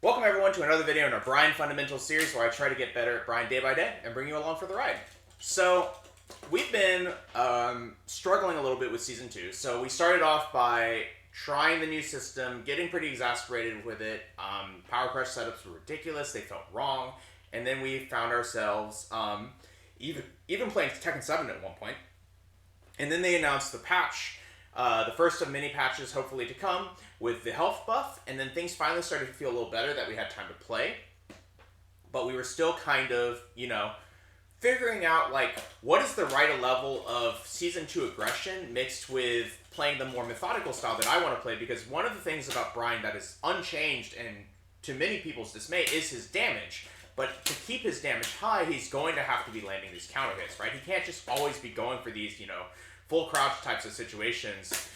Welcome everyone to another video in our Bryan Fundamentals series where I try to get better at Bryan day by day and bring you along for the ride. So, we've been struggling a little bit with Season 2. So we started off by trying the new system, getting pretty exasperated with it. Power crush setups were ridiculous, they felt wrong. And then we found ourselves even playing Tekken 7 at one point. And then they announced the patch, the first of many patches hopefully to come, with the health buff, and then things finally started to feel a little better that we had time to play. But we were still kind of, figuring out, what is the right level of Season 2 aggression mixed with playing the more methodical style that I want to play, because one of the things about Bryan that is unchanged, and to many people's dismay, is his damage. But to keep his damage high, he's going to have to be landing these counter hits, right? He can't just always be going for these, full crouch types of situations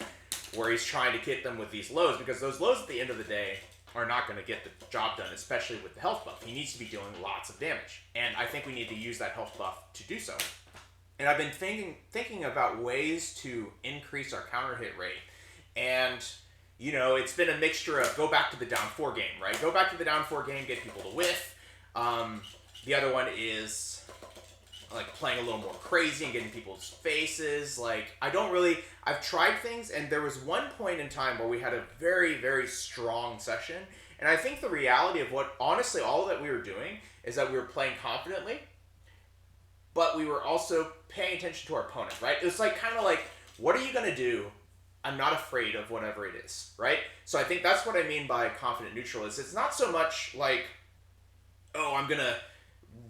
where he's trying to hit them with these lows, because those lows at the end of the day are not going to get the job done, especially with the health buff. He needs to be dealing lots of damage, and I think we need to use that health buff to do so. And I've been thinking about ways to increase our counter hit rate, and it's been a mixture of go back to the down 4 game, right? Go back to the down 4 game, get people to whiff. The other one is playing a little more crazy and getting people's faces. I've tried things, and there was one point in time where we had a very, very strong session, and I think the reality of honestly, all that we were doing is that we were playing confidently, but we were also paying attention to our opponent, right? It was what are you going to do? I'm not afraid of whatever it is, right? So I think that's what I mean by confident neutral. It's not so much I'm going to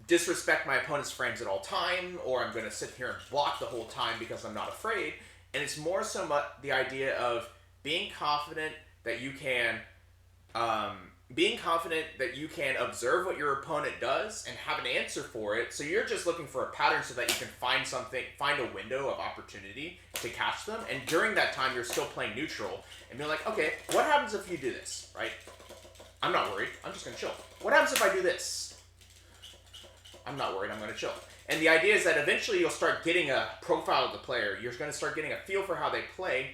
disrespect my opponent's frames at all time, or I'm going to sit here and block the whole time because I'm not afraid. And it's more so much the idea of being confident that you can observe what your opponent does and have an answer for it. So you're just looking for a pattern so that you can find a window of opportunity to catch them. And during that time, you're still playing neutral and be like, okay, what happens if you do this, right? I'm not worried. I'm just going to chill. What happens if I do this? I'm not worried. I'm going to chill. And the idea is that eventually you'll start getting a profile of the player. You're going to start getting a feel for how they play,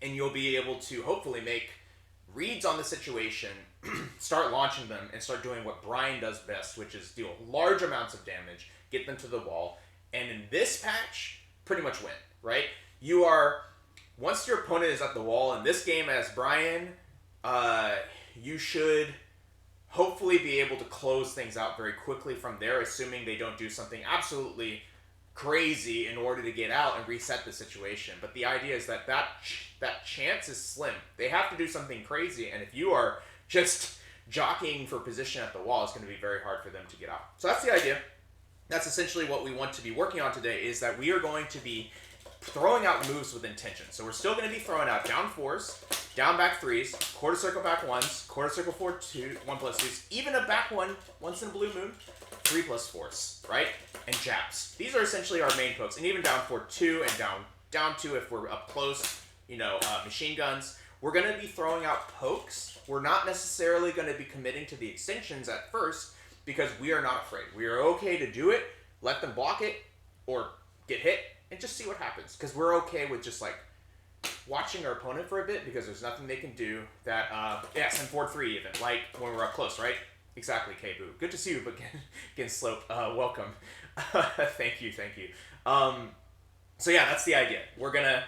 and you'll be able to hopefully make reads on the situation, start launching them, and start doing what Bryan does best, which is deal large amounts of damage, get them to the wall, and in this patch, pretty much win, right? Once your opponent is at the wall in this game as Bryan, you should hopefully be able to close things out very quickly from there, assuming they don't do something absolutely crazy in order to get out and reset the situation. But the idea is that chance is slim. They have to do something crazy, and if you are just jockeying for position at the wall, it's going to be very hard for them to get out. So that's the idea. That's essentially what we want to be working on today, is that we are going to be throwing out moves with intention. So we're still going to be throwing out down 4s, down back 3s, quarter circle back 1s, quarter circle 1 plus 2s, even a back 1 once in a blue moon, 3 plus 4s, right? And jabs. These are essentially our main pokes, and even down 4-2 and down 2 if we're up close, machine guns. We're going to be throwing out pokes. We're not necessarily going to be committing to the extinctions at first, because we are not afraid. We are okay to do it, let them block it, or get hit, and just see what happens. Because we're okay with just watching our opponent for a bit, because there's nothing they can do that, send forward 3 even, when we're up close, right? Exactly, K-Boo. Good to see you again, Slope. Welcome. Thank you. So yeah, that's the idea. We're gonna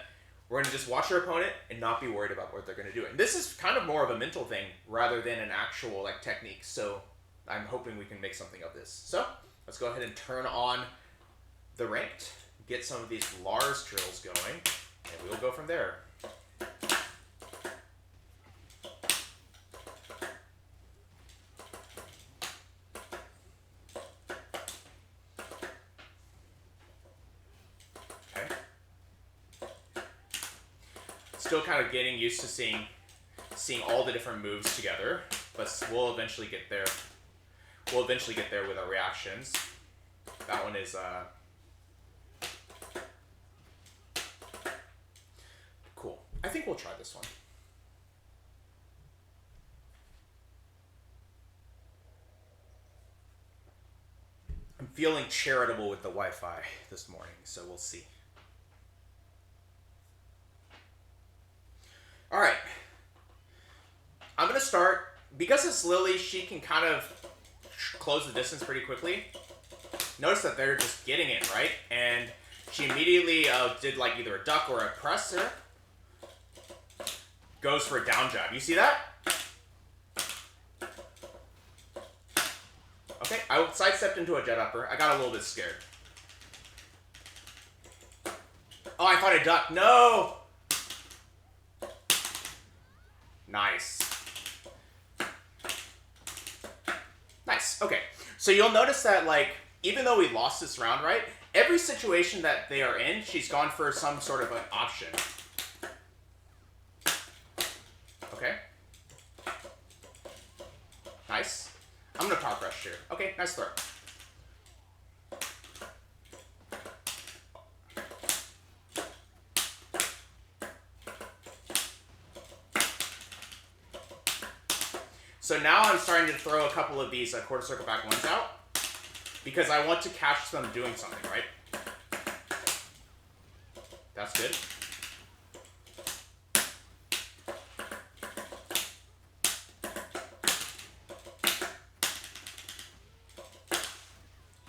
just watch our opponent and not be worried about what they're gonna do. And this is kind of more of a mental thing rather than an actual technique. So I'm hoping we can make something of this. So let's go ahead and turn on the ranked, get some of these Lars drills going, and we'll go from there. Okay. Still kind of getting used to seeing all the different moves together, but we'll eventually get there. We'll eventually get there with our reactions. That one is cool. I think we'll try this one. I'm feeling charitable with the Wi-Fi this morning, so we'll see. All right. I'm going to start because it's Lily, she can kind of close the distance pretty quickly. Notice that they're just getting it, right? And she immediately did like either a duck or a presser. Goes for a down jab. You see that? Okay, I sidestepped into a jet upper. I got a little bit scared. Oh, I thought I ducked. No! Nice. Nice. Okay. So you'll notice that, like, even though we lost this round, right? Every situation that they are in, she's gone for some sort of an option. Okay. Nice. I'm gonna power crush here. Okay, nice throw. So now I'm starting to throw a couple of these quarter circle back ones out because I want to catch them doing something, right? That's good.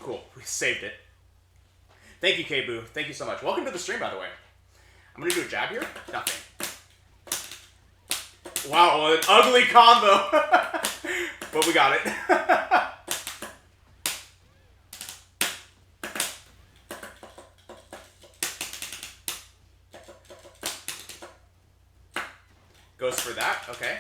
Cool. We saved it. Thank you, K-Boo. Thank you so much. Welcome to the stream, by the way. I'm going to do a jab here. Nothing. Wow, an ugly combo. But we got it. Goes for that. Okay.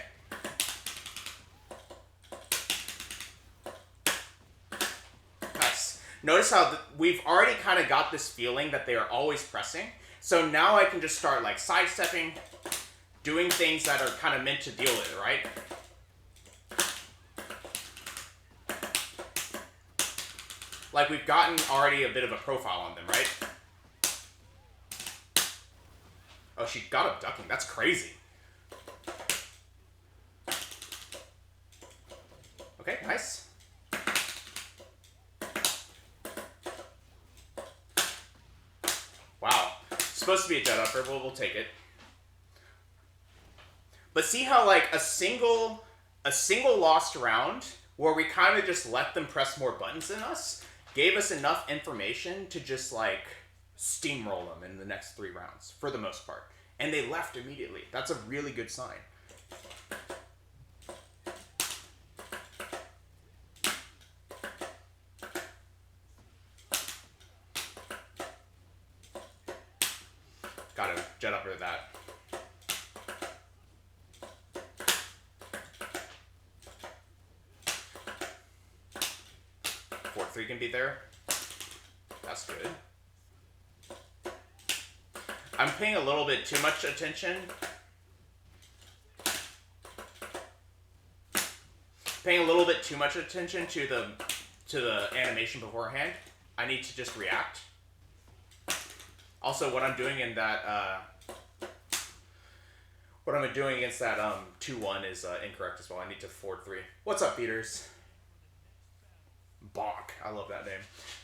Nice. Notice how we've already kind of got this feeling that they are always pressing. So now I can just start like sidestepping, doing things that are kind of meant to deal with it, right? Like we've gotten already a bit of a profile on them, right? Oh, she got up ducking. That's crazy. Okay, nice. Wow. Supposed to be a jet upper, but we'll take it. But see how like a single lost round where we kind of just let them press more buttons than us gave us enough information to just like steamroll them in the next 3 rounds for the most part. And they left immediately. That's a really good sign. Got to jet upper that. 4-3 can be there. That's good. I'm paying a little bit too much attention. Paying a little bit too much attention to the animation beforehand. I need to just react. Also, what I'm doing in that what I'm doing against that 2-1 is incorrect as well. I need to 4-3. What's up, Peters? Bonk. I love that name.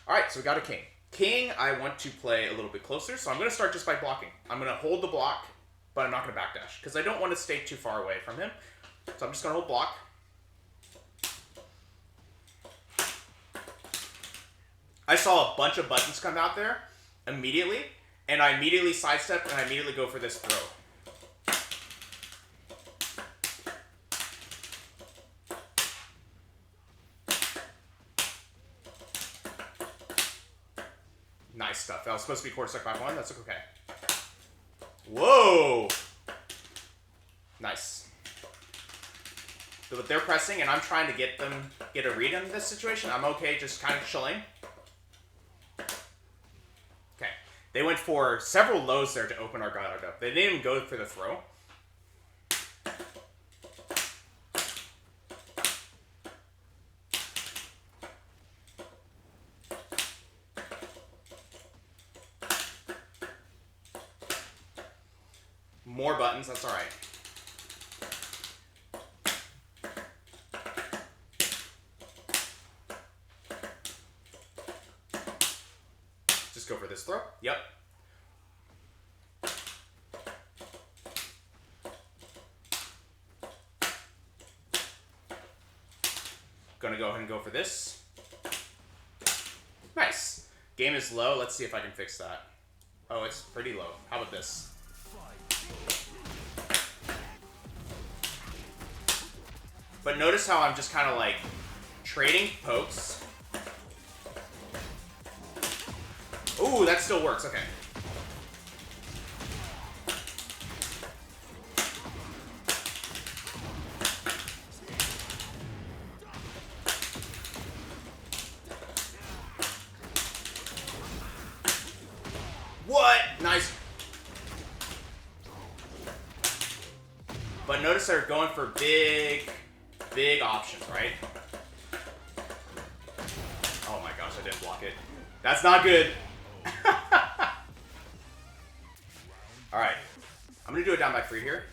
All right, so we got a king. King, I want to play a little bit closer, so I'm going to start just by blocking. I'm going to hold the block, but I'm not going to backdash, because I don't want to stay too far away from him. So I'm just going to hold block. I saw a bunch of buttons come out there immediately, and I immediately sidestep, and I immediately go for this throw. Nice stuff. That was supposed to be quarter back 1. That's okay. Whoa! Nice. But they're pressing, and I'm trying to get a read on this situation. I'm okay just kind of chilling. Okay. They went for several lows there to open our guard up. They didn't even go for the throw. More buttons, that's alright. Just go for this throw. Yep. gonna go ahead and go for this. Nice. Game is low. Let's see if I can fix that. Oh, it's pretty low. How about this? But notice how I'm just kind of like trading pokes. Ooh, that still works. Okay. What? Nice. But notice they're going for big options, right? Oh my gosh, I didn't block it. That's not good. Alright. I'm gonna do a down by 3 here.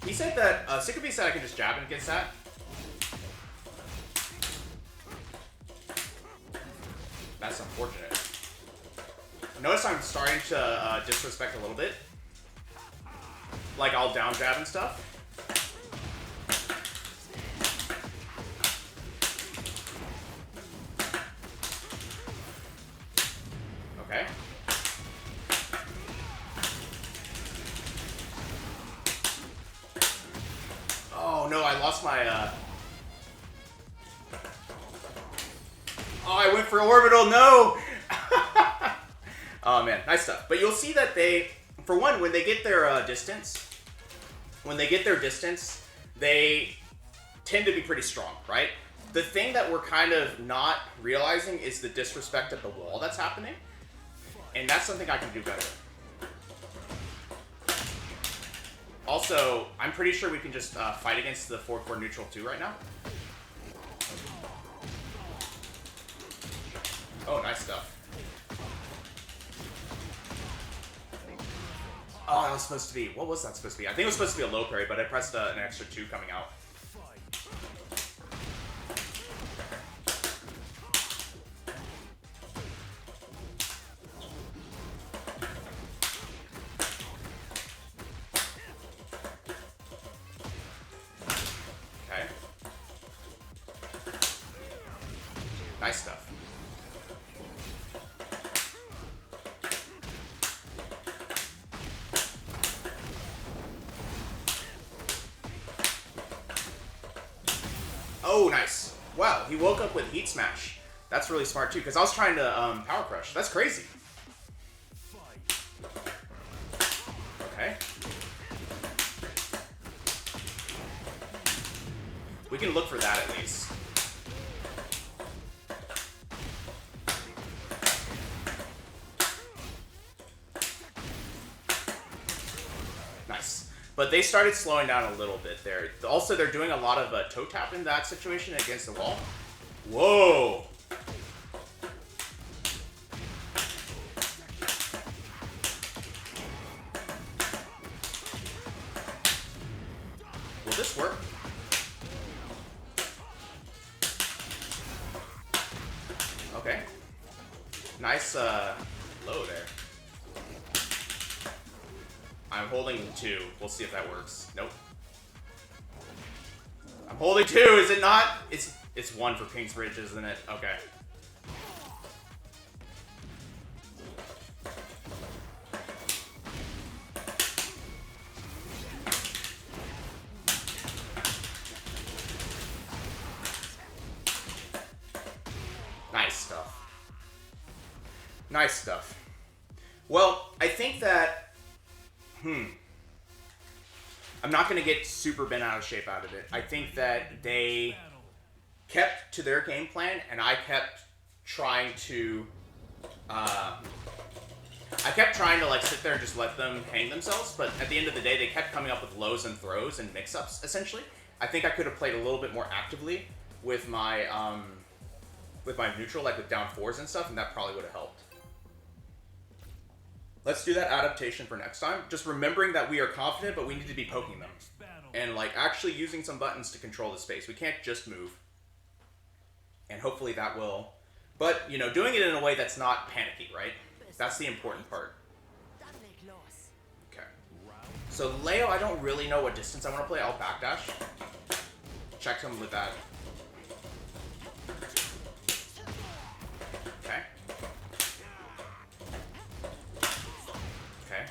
He said that, Sycope said I can just jab him against that. That's unfortunate. Notice I'm starting to disrespect a little bit. Like, I'll down jab and stuff. Okay. Oh no, I lost my, Oh, I went for orbital, no! Oh man, nice stuff. But you'll see that they, for one, when they get their distance, they tend to be pretty strong, right? The thing that we're kind of not realizing is the disrespect of the wall that's happening. And that's something I can do better. Also, I'm pretty sure we can just fight against the 4-4 neutral too right now. Oh, nice stuff. Oh, that was supposed to be... What was that supposed to be? I think it was supposed to be a low parry, but I pressed an extra 2 coming out. Okay. Nice stuff. Oh, nice. Wow, he woke up with Heat Smash. That's really smart, too, because I was trying to Power Crush. That's crazy. Okay. We can look for that, at least. Nice. But they started slowing down a little bit there. Also, they're doing a lot of toe tap in that situation against the wall. Whoa! Will this work? Okay. Nice low there. I'm holding 2. We'll see if that works. Nope. I'm holding 2, is it not? It's 1 for Kingsbridge, isn't it? Okay. Nice stuff. Nice stuff. Well, I think that I'm not going to get super bent out of shape out of it. I think that they kept to their game plan, and I kept trying to, like sit there and just let them hang themselves. But at the end of the day, they kept coming up with lows and throws and mix-ups. Essentially, I think I could have played a little bit more actively with my neutral, like with down 4s and stuff, and that probably would have helped. Let's do that adaptation for next time. Just remembering that we are confident, but we need to be poking them. And, like, actually using some buttons to control the space. We can't just move. And hopefully that will... But, you know, doing it in a way that's not panicky, right? That's the important part. Okay. So So Leo, I don't really know what distance I want to play. I'll backdash. Check him with that. Okay. Okay.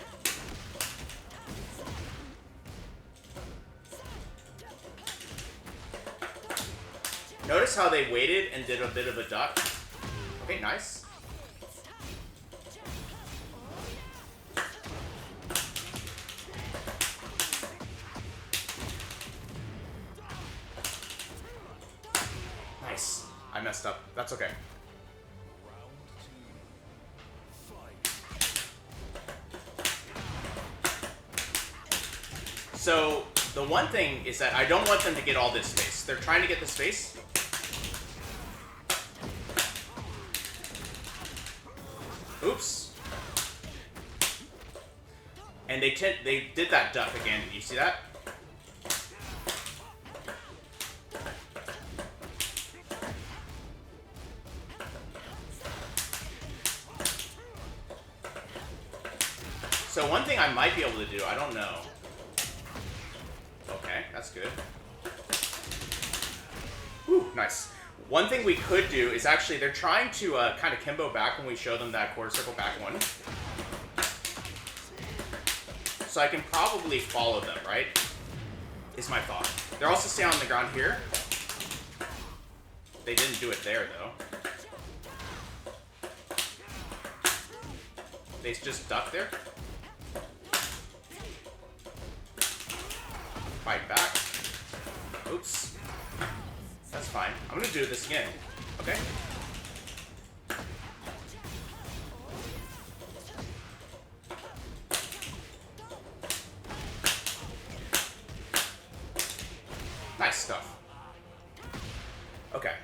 Notice how they waited and did a bit of a duck. Okay, nice. Nice. I messed up. That's okay. So, the one thing is that I don't want them to get all this space. They're trying to get the space. Oops. And they did that duck again. Did you see that? So one thing I might be able to do, I don't know. Okay, that's good. Whew, nice. One thing we could do is actually, they're trying to kind of kimbo back when we show them that quarter circle back one. So I can probably follow them, right? Is my thought. They're also staying on the ground here. They didn't do it there, though. They just duck there. Fight back. Oops. That's fine. I'm gonna do this again. Okay? Nice stuff. Okay.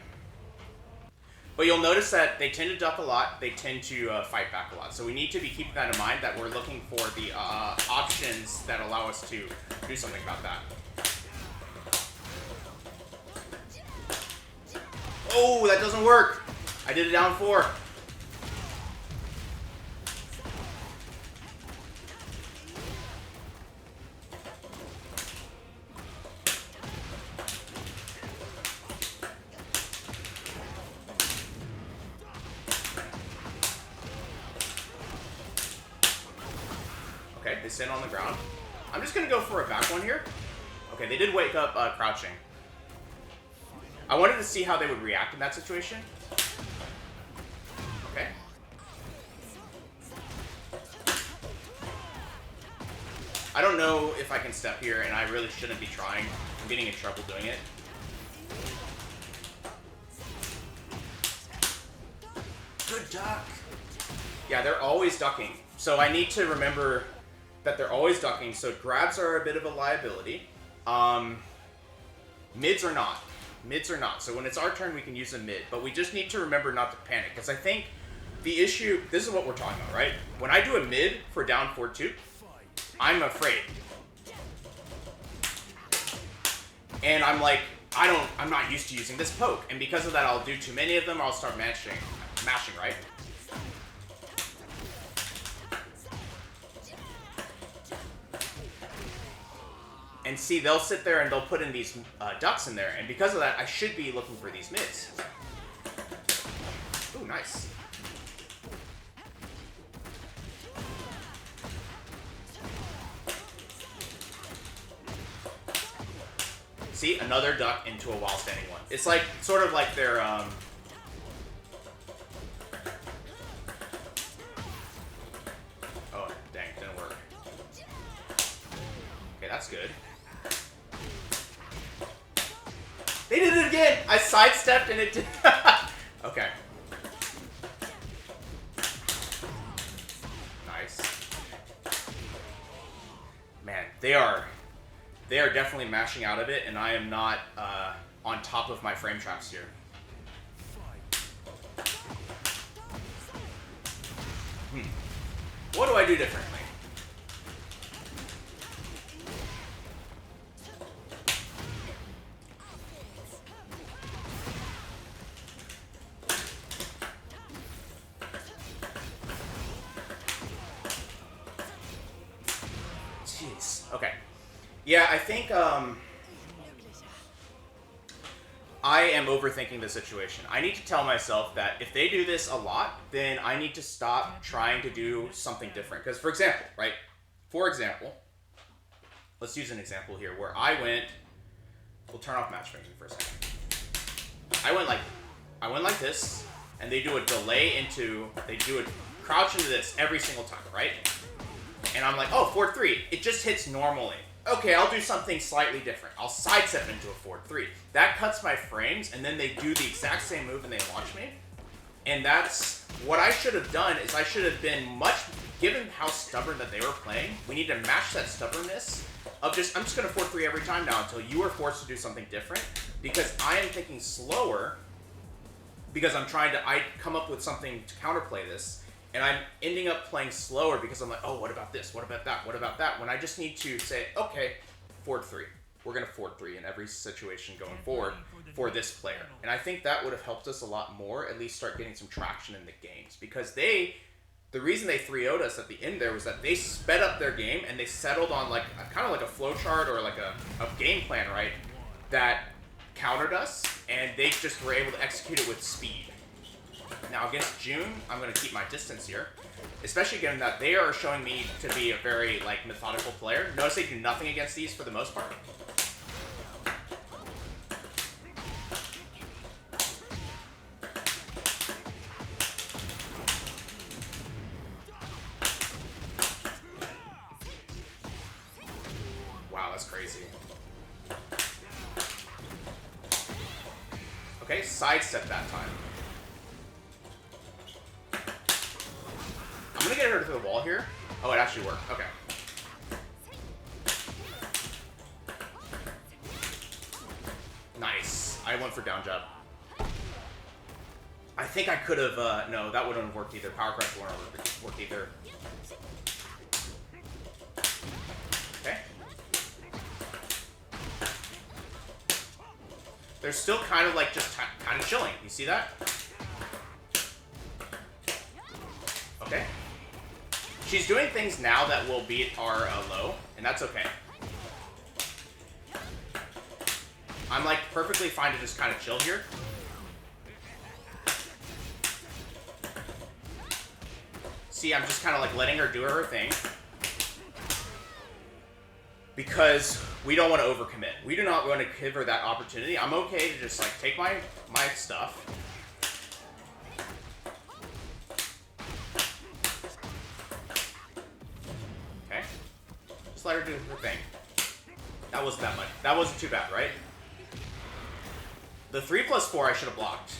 But you'll notice that they tend to duck a lot, they tend to fight back a lot. So we need to be keeping that in mind, that we're looking for the options that allow us to do something about that. Oh, that doesn't work. I did it down 4. Okay, they stand on the ground. I'm just gonna go for a back one here. Okay, they did wake up crouching. I wanted to see how they would react in that situation. Okay. I don't know if I can step here, and I really shouldn't be trying. I'm getting in trouble doing it. Good duck. Yeah, they're always ducking. So I need to remember that they're always ducking, so grabs are a bit of a liability. Mids are not. Mids are not. So when it's our turn, we can use a mid. But we just need to remember not to panic. Because I think the issue... This is what we're talking about, right? When I do a mid for down 4-2, I'm afraid. And I'm like, I'm not used to using this poke. And because of that, I'll do too many of them, or I'll start mashing, right? And see, they'll sit there and they'll put in these ducks in there. And because of that, I should be looking for these mids. Ooh, nice. See, another duck into a while standing one. It's like, sort of like their, Oh, dang, didn't work. Okay, that's good. They did it again! I sidestepped and it did... Okay. Nice. Man, they are definitely mashing out of it, and I am not on top of my frame traps here. What do I do differently? Jeez. Jeez. Okay. Yeah, I think I am overthinking the situation. I need to tell myself that if they do this a lot, then I need to stop trying to do something different. Because, for example, right? For example, let's use an example here where I went. We'll turn off matchmaking for a second. I went like this, and they do a delay into. They do a crouch into this every single time, right? And I'm like, oh, forward 3. It just hits normally. Okay, I'll do something slightly different. I'll sidestep into a forward 3. That cuts my frames, and then they do the exact same move and they launch me. And that's what I should have done. Is I should have been given how stubborn that they were playing. We need to match that stubbornness of I'm just gonna forward 3 every time now until you are forced to do something different. Because I am thinking slower. Because I come up with something to counterplay this. And I'm ending up playing slower because I'm like, oh, what about this? What about that? What about that? When I just need to say, okay, forward 3. We're going to forward 3 in every situation going forward for this player. And I think that would have helped us a lot more, at least start getting some traction in the games. Because the reason they 3-0'd us at the end there was that they sped up their game and they settled on kind of like a flow chart or like a game plan, right? That countered us and they just were able to execute it with speed. Now, against June, I'm going to keep my distance here, especially given that they are showing me to be a very, methodical player. Notice they do nothing against these for the most part. Wow, that's crazy. Okay, sidestep that time. I'm gonna get her to the wall here. Oh, it actually worked. Okay. Nice. I went for down jab. I think I could have, no, that wouldn't have worked either. Power crush wouldn't have worked either. Okay. They're still kind of just kind of chilling. You see that? Okay. She's doing things now that will beat our low, and that's okay. I'm perfectly fine to just kind of chill here. See, I'm just kind of letting her do her thing. Because we don't want to overcommit. We do not want to give her that opportunity. I'm okay to just take my stuff. Let her do her thing. That wasn't that much. That wasn't too bad, right? The 3+4 I should have blocked.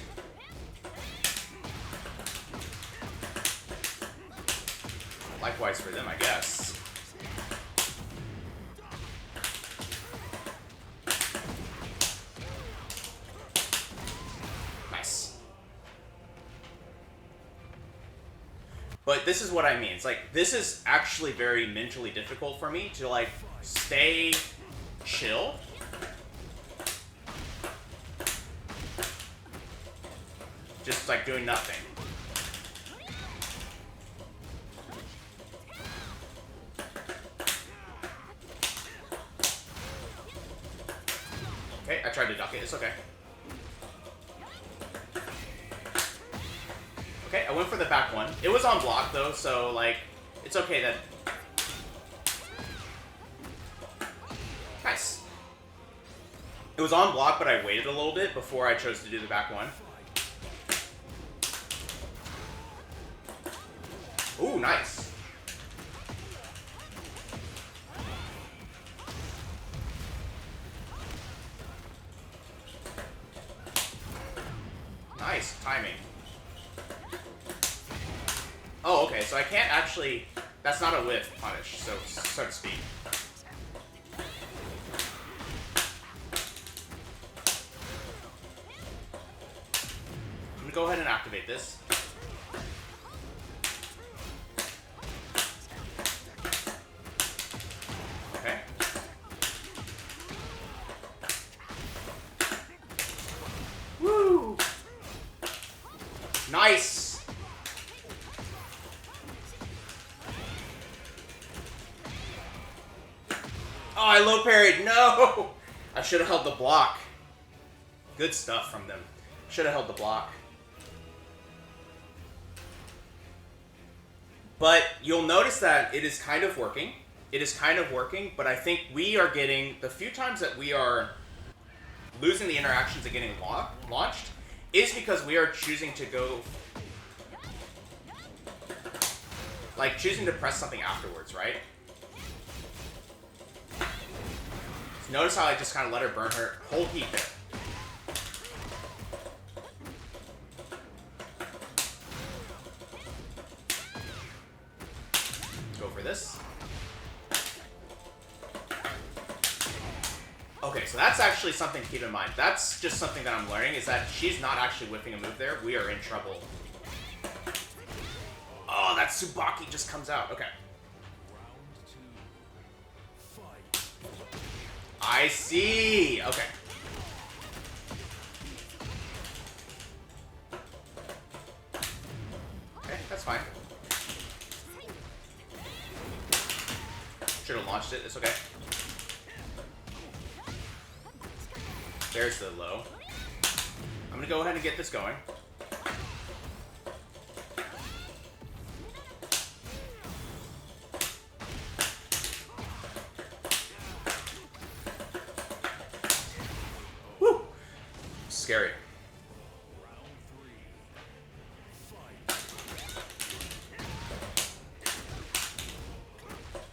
Likewise for them, I guess. Nice. But this is what I mean. It's this is actually very mentally difficult for me to stay chill. Just doing nothing. Okay, I tried to duck it. It's okay. Okay, I went for the back one. It was on block, though, so, it's okay that... Nice. It was on block, but I waited a little bit before I chose to do the back one. Ooh, nice. Nice timing. Oh, okay, so I can't actually... That's not a whiff punish, so to speak. I'm gonna go ahead and activate this. Okay. Woo! Nice! I low parried. No! I should have held the block. Good stuff from them. Should have held the block. But you'll notice that it is kind of working. It is kind of working, but I think we are getting... The few times that we are losing the interactions and getting launched is because we are choosing to go... Like, choosing to press something afterwards, right? Notice how I just kind of let her burn her whole heat there. Go for this. Okay, so that's actually something to keep in mind. That's just something that I'm learning, is that she's not actually whipping a move there. We are in trouble. Oh, that Tsubaki just comes out. Okay. I see. Okay. Okay, that's fine. Should have launched it. It's okay. There's the low. I'm gonna go ahead and get this going. Woo! Scary.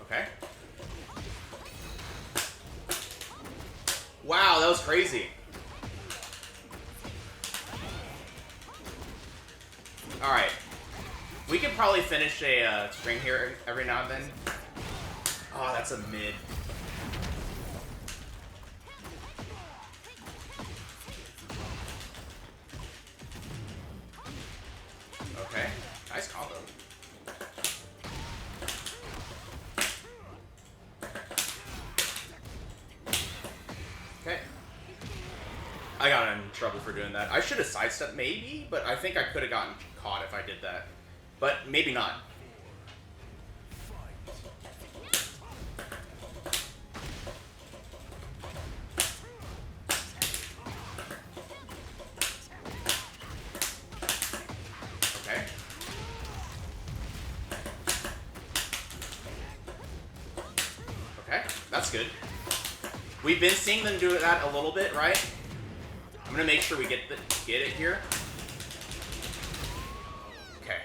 Okay. Wow, that was crazy. Alright. We could probably finish a string here every now and then. Oh, that's a mid. Okay. Nice combo. Okay. I got in trouble for doing that. I should have sidestepped maybe, but I think I could have gotten caught if I did that. But maybe not. Okay. Okay, that's good. We've been seeing them do that a little bit, right? I'm gonna make sure we get it here. Okay.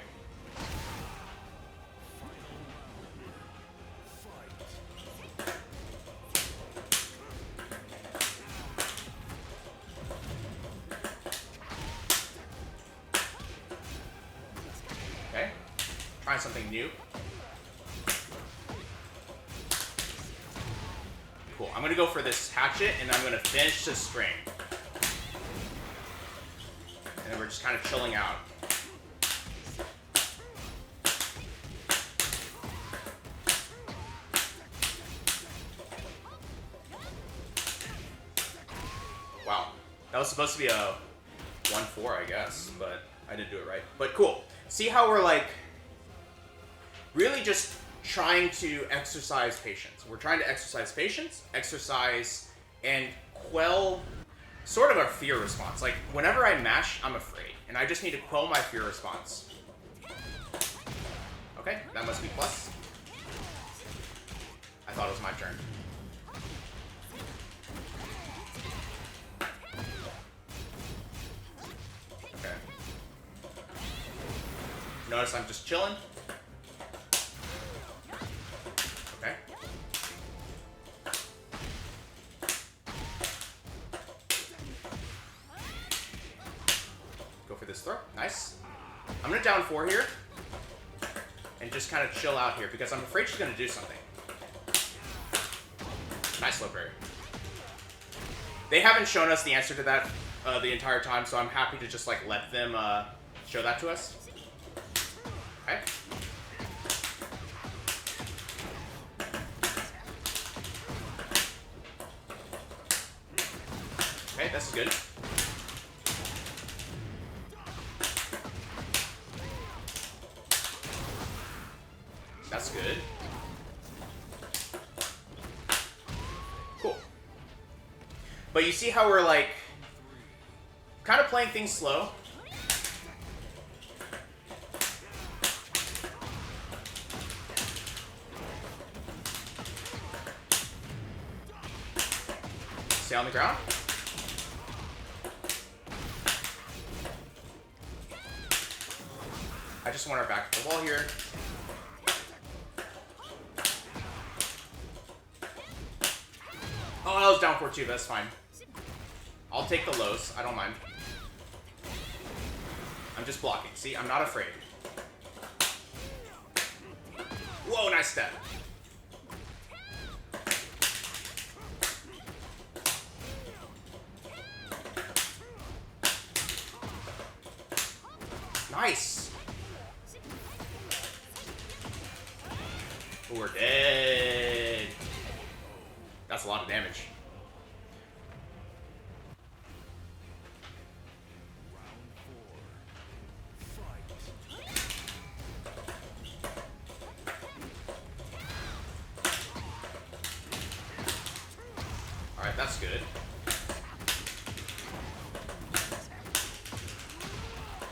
Okay. Trying something new. Cool. I'm gonna go for this hatchet, and I'm gonna finish this string. And then we're just kind of chilling out. Wow. That was supposed to be a 1-4, I guess, but I didn't do it right. But cool. See how we're like really just trying to exercise patience. We're trying to exercise patience, exercise, and quell sort of our fear response. Like, whenever I mash, I'm afraid. And I just need to quell my fear response. Okay, that must be plus. I thought it was my turn. Okay. Notice I'm just chilling. Okay. Go for this throw. Nice. I'm gonna down 4 here. And just kind of chill out here, because I'm afraid she's gonna do something. Nice low parry. They haven't shown us the answer to that the entire time, so I'm happy to just like let them show that to us. Okay. Okay, this is good. That's good. But you see how we're like kind of playing things slow. Stay on the ground. I just want her back to the wall here. Oh, I was down 4-2, but that's fine. I'll take the lows. I don't mind. I'm just blocking. See, I'm not afraid. Whoa, nice step. Nice. We're dead. That's a lot of damage. Alright, that's good.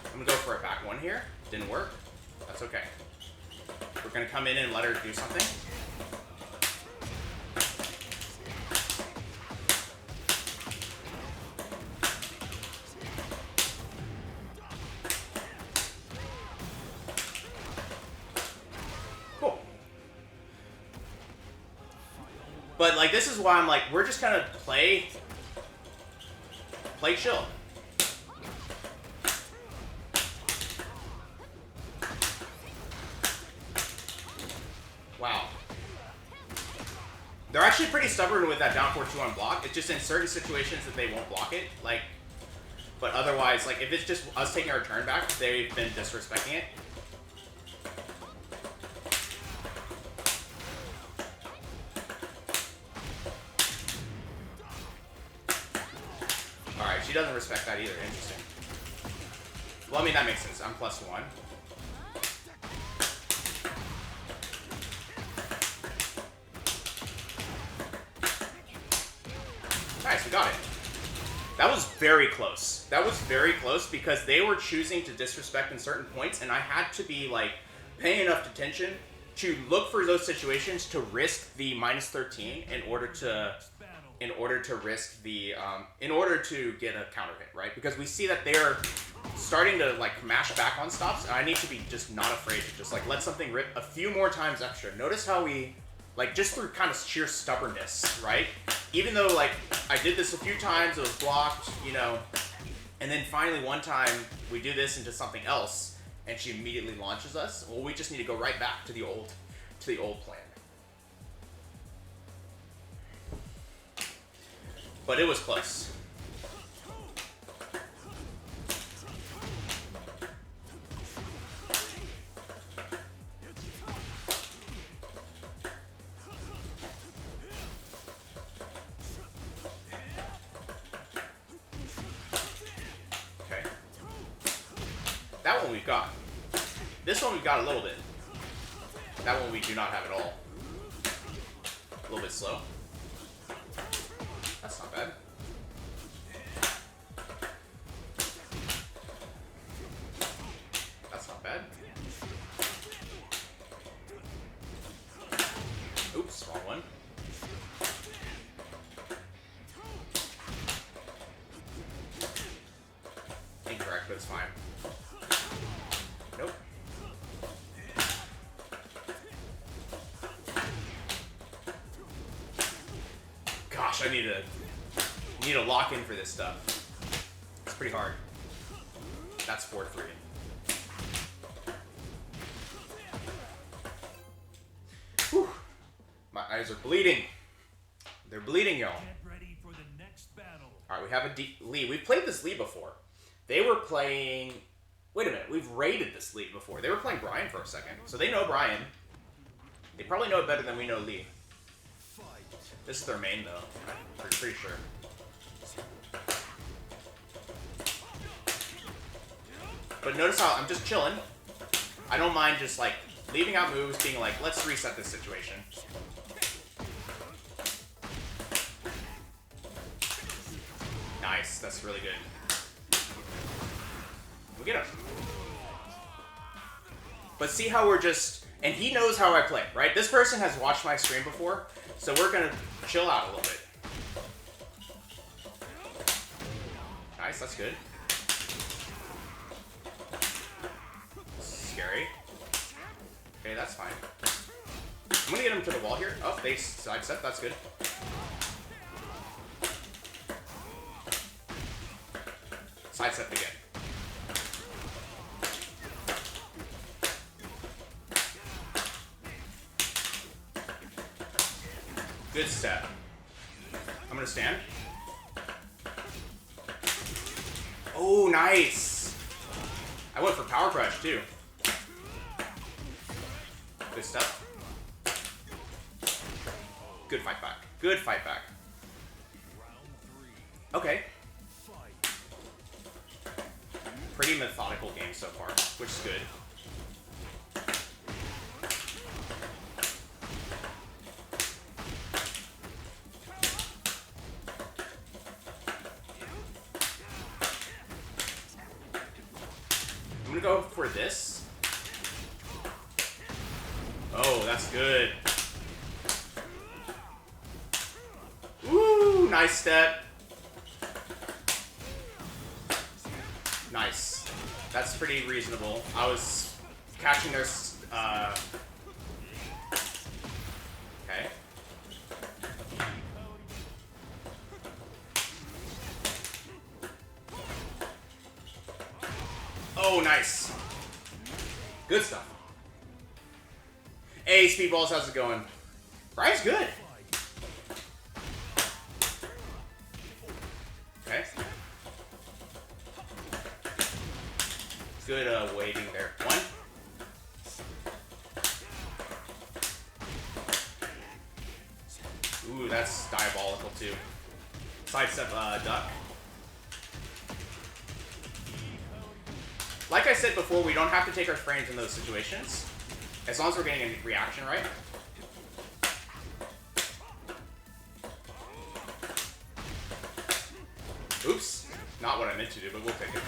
I'm gonna go for a back one here. Didn't work. That's okay. We're gonna come in and let her do something. Cool. But like, this is why I'm like, we're just gonna play chill. Wow. They're actually pretty stubborn with that down 4-2 on block. It's just in certain situations that they won't block it. Like, but otherwise, like if it's just us taking our turn back, they've been disrespecting it. Alright, she doesn't respect that either. Interesting. Well, I mean, that makes sense. I'm +1. Nice, we got it. That was very close. That was very close because they were choosing to disrespect in certain points, and I had to be like paying enough attention to look for those situations to risk the -13 in order to risk the in order to get a counter hit, right? Because we see that they're starting to like mash back on stops, and I need to be just not afraid to just like let something rip a few more times extra. Notice how we like just through kind of sheer stubbornness, right? Even though like I did this a few times, it was blocked, you know, and then finally one time we do this into something else, and she immediately launches us. Well, we just need to go right back to the old plan. But it was close. Okay. That one we've got. This one we've got a little bit. That one we do not have at all. A little bit slow. That's not bad. That's not bad. Oops, wrong one. Incorrect, but it's fine. Nope. Gosh, I need to lock in for this stuff. It's pretty hard. That's 4-3. Whew. My eyes are bleeding. They're bleeding, y'all. Alright, we have a lead. We've played this lead before. They were playing... Wait a minute. We've raided this lead before. They were playing Bryan for a second. So they know Bryan. They probably know it better than we know Lee. This is their main, though. I'm pretty sure. But notice how I'm just chilling. I don't mind just, like, leaving out moves, being like, let's reset this situation. That's really good. We get him. But see how we're just... And he knows how I play, right? This person has watched my stream before, so we're going to chill out a little bit. Nice, that's good. Scary. Okay, that's fine. I'm going to get him to the wall here. Oh, they sidestep. That's good. Sidestep again. Good step. I'm gonna stand. Oh, nice. I went for power crush too. Good stuff. Good fight back. Good fight back. Okay. Pretty methodical game so far, which is good. I'm gonna go for this. Oh, that's good. Ooh, nice step. Nice. That's pretty reasonable. I was catching their... Okay. Oh, nice. Good stuff. Hey, Speedballs, how's it going? Bryan's good. Okay. Good waiting there. One. Ooh, that's diabolical too. Sidestep duck. Like I said before, we don't have to take our frames in those situations, as long as we're getting a reaction right. Oops. Not what I meant to do, but we'll take it.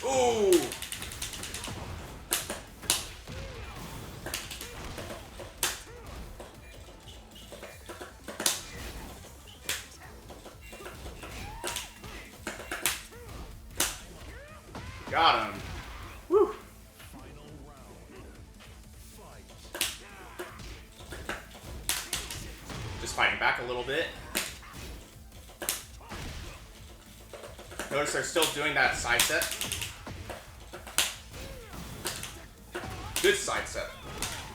Ooh! Got him. Woo! Just fighting back a little bit. Notice they're still doing that side step. Good side step.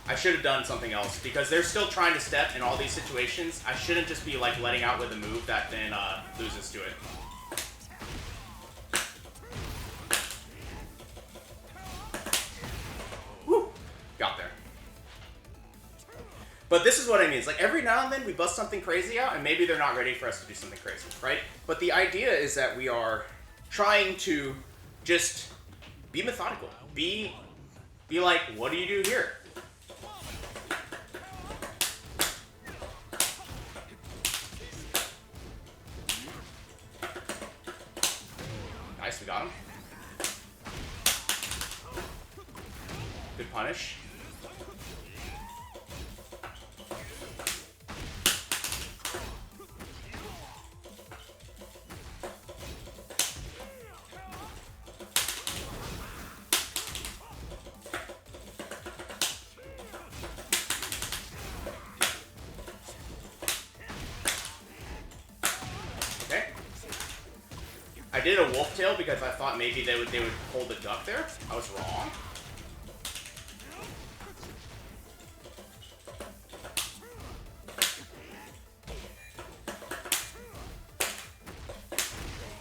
I should have done something else because they're still trying to step in all these situations. I shouldn't just be like letting out with a move that then loses to it. Woo! Got there. But this is what I mean. It's like every now and then we bust something crazy out and maybe they're not ready for us to do something crazy, right? But the idea is that we are trying to just be methodical. Be like, what do you do here? Nice, we got him. Good punish. I did a wolf tail because I thought maybe they would hold the duck there. I was wrong.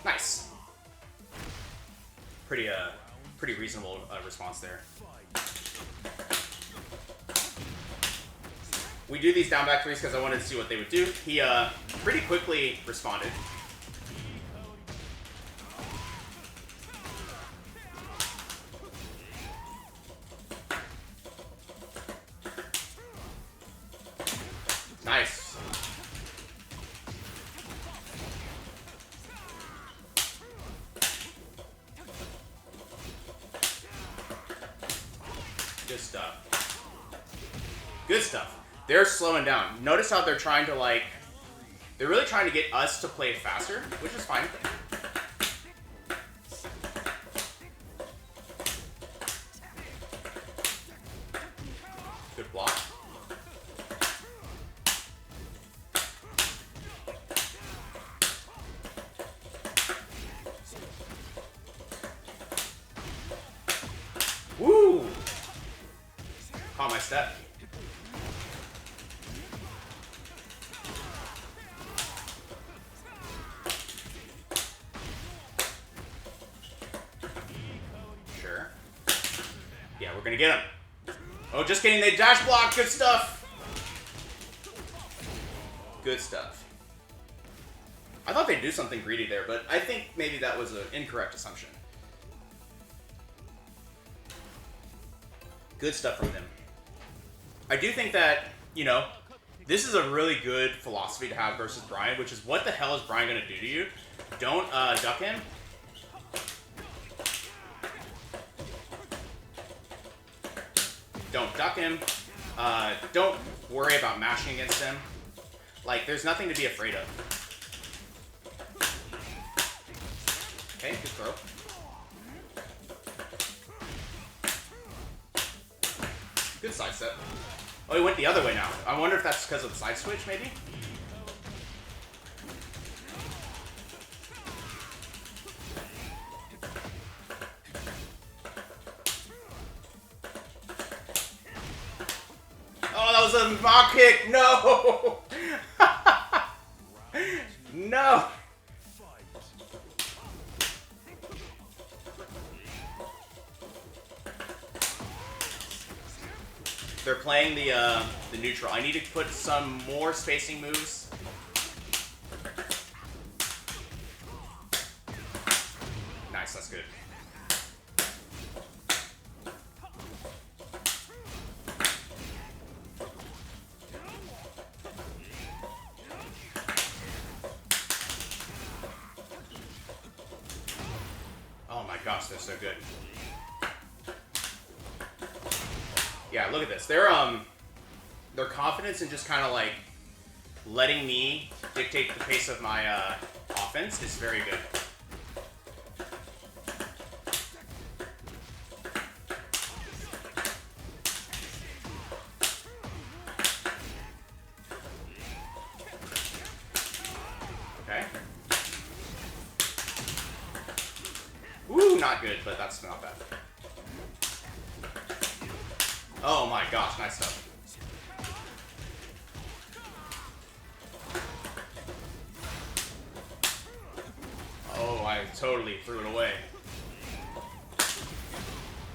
Nice. Pretty reasonable response there. We do these down back threes because I wanted to see what they would do. He pretty quickly responded. Nice. Good stuff. Good stuff. They're slowing down. Notice how they're trying to, like... They're really trying to get us to play faster, which is fine. Good block. Woo! Caught my step. Sure. Yeah, we're gonna get him. Oh, just kidding, they dash block. Good stuff. Good stuff. I thought they'd do something greedy there, but I think maybe that was an incorrect assumption. Good stuff from them. I do think that, you know, this is a really good philosophy to have versus Bryan, which is what the hell is Bryan going to do to you? Don't duck him. Don't duck him. Don't worry about mashing against him. Like, there's nothing to be afraid of. Okay, good throw. Good side step. Oh, he went the other way now. I wonder if that's because of the side switch, maybe? Oh, that was a mock kick! No! No! They're playing the neutral. I need to put some more spacing moves. Nice, that's good. Oh my gosh, they're so good. Yeah, look at this. Their confidence in just kind of like letting me dictate the pace of my offense is very good. Okay. Woo, not good, but that's not bad. Oh my gosh, nice stuff. Oh, I totally threw it away.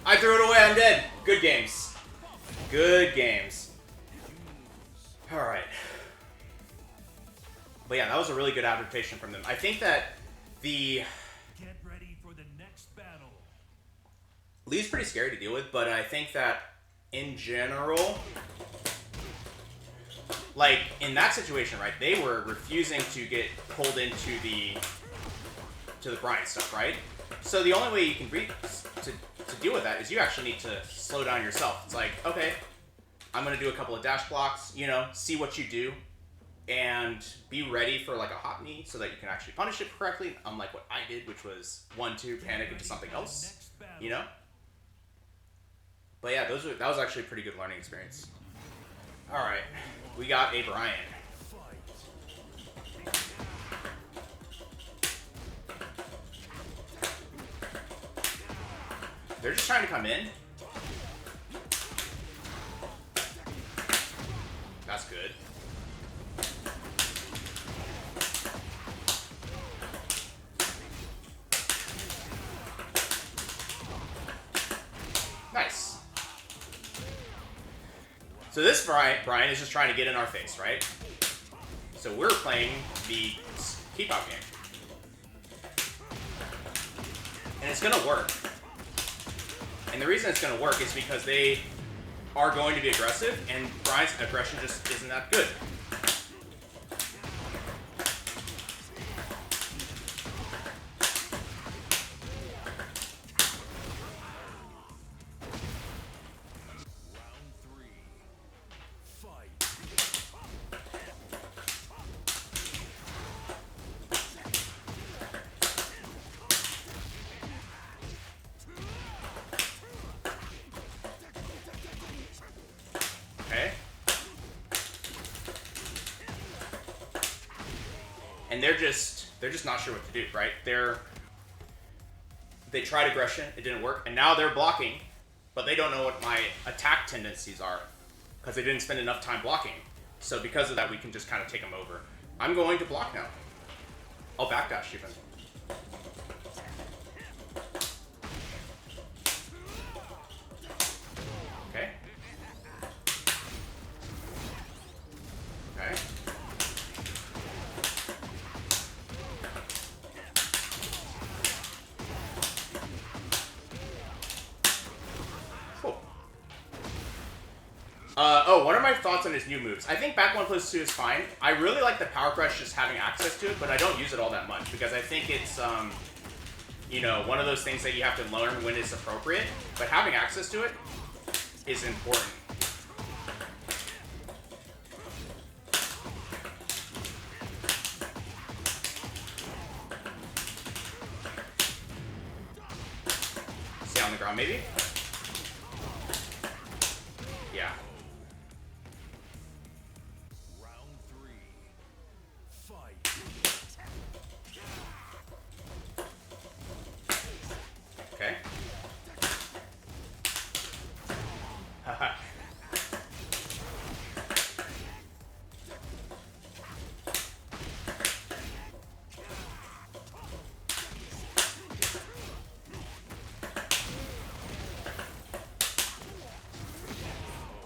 I threw it away, I'm dead. Good games. Good games. Alright. But yeah, that was a really good adaptation from them. I think that the... Get ready for the next battle. Lee's pretty scary to deal with, but I think that in general, like in that situation, right? They were refusing to get pulled into the Bryan stuff, right? So the only way you can to deal with that is you actually need to slow down yourself. It's like, okay, I'm gonna do a couple of dash blocks, you know, see what you do, and be ready for like a hot knee so that you can actually punish it correctly, unlike what I did, which was 1-2 panic into something else, you know. But yeah, that was actually a pretty good learning experience. All right, we got a Bryan. They're just trying to come in. That's good. Nice. So this Bryan is just trying to get in our face, right? So we're playing the keep-out game. And it's gonna work. And the reason it's gonna work is because they are going to be aggressive, and Bryan's aggression just isn't that good. and they're just not sure what to do, right? They tried aggression, it didn't work, and now they're blocking, but they don't know what my attack tendencies are because they didn't spend enough time blocking. So because of that, we can just kind of take them over. I'm going to block now. I'll backdash even. Okay. Okay. Cool. Oh, what are my thoughts on his new moves? I think back 1+2 is fine. I really like the Power Crush just having access to it, but I don't use it all that much because I think it's, you know, one of those things that you have to learn when it's appropriate, but having access to it is important. Stay on the ground, maybe? Yeah. Round 3. Fight. Okay. Haha.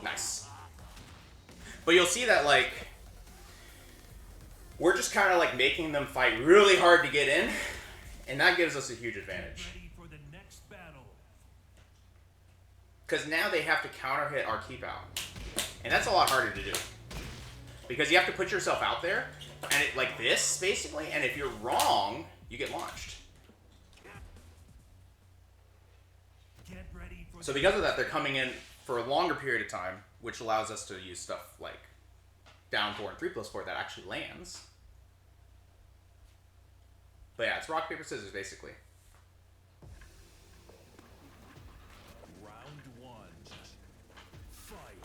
Nice. But you'll see that, like, we're just kind of like making them fight really hard to get in, and that gives us a huge advantage. Ready for the next battle. Because now they have to counter hit our keep out. And that's a lot harder to do. Because you have to put yourself out there, and it, like this, basically, and if you're wrong, you get launched. Get ready for So because of that, they're coming in for a longer period of time, which allows us to use stuff like down 4 and 3+4 that actually lands. But yeah, it's rock, paper, scissors, basically. round 1. Fight.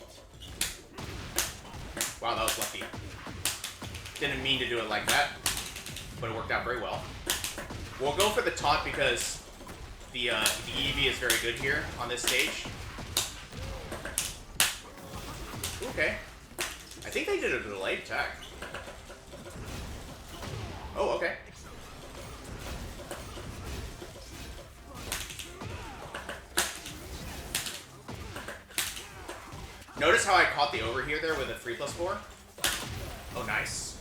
Wow, that was lucky. Didn't mean to do it like that, but it worked out very well. We'll go for the taunt because the EV is very good here on this stage. Okay. I think they did a delayed tech. Oh, okay. Notice how I caught the overhear there with a 3+4? Oh, nice.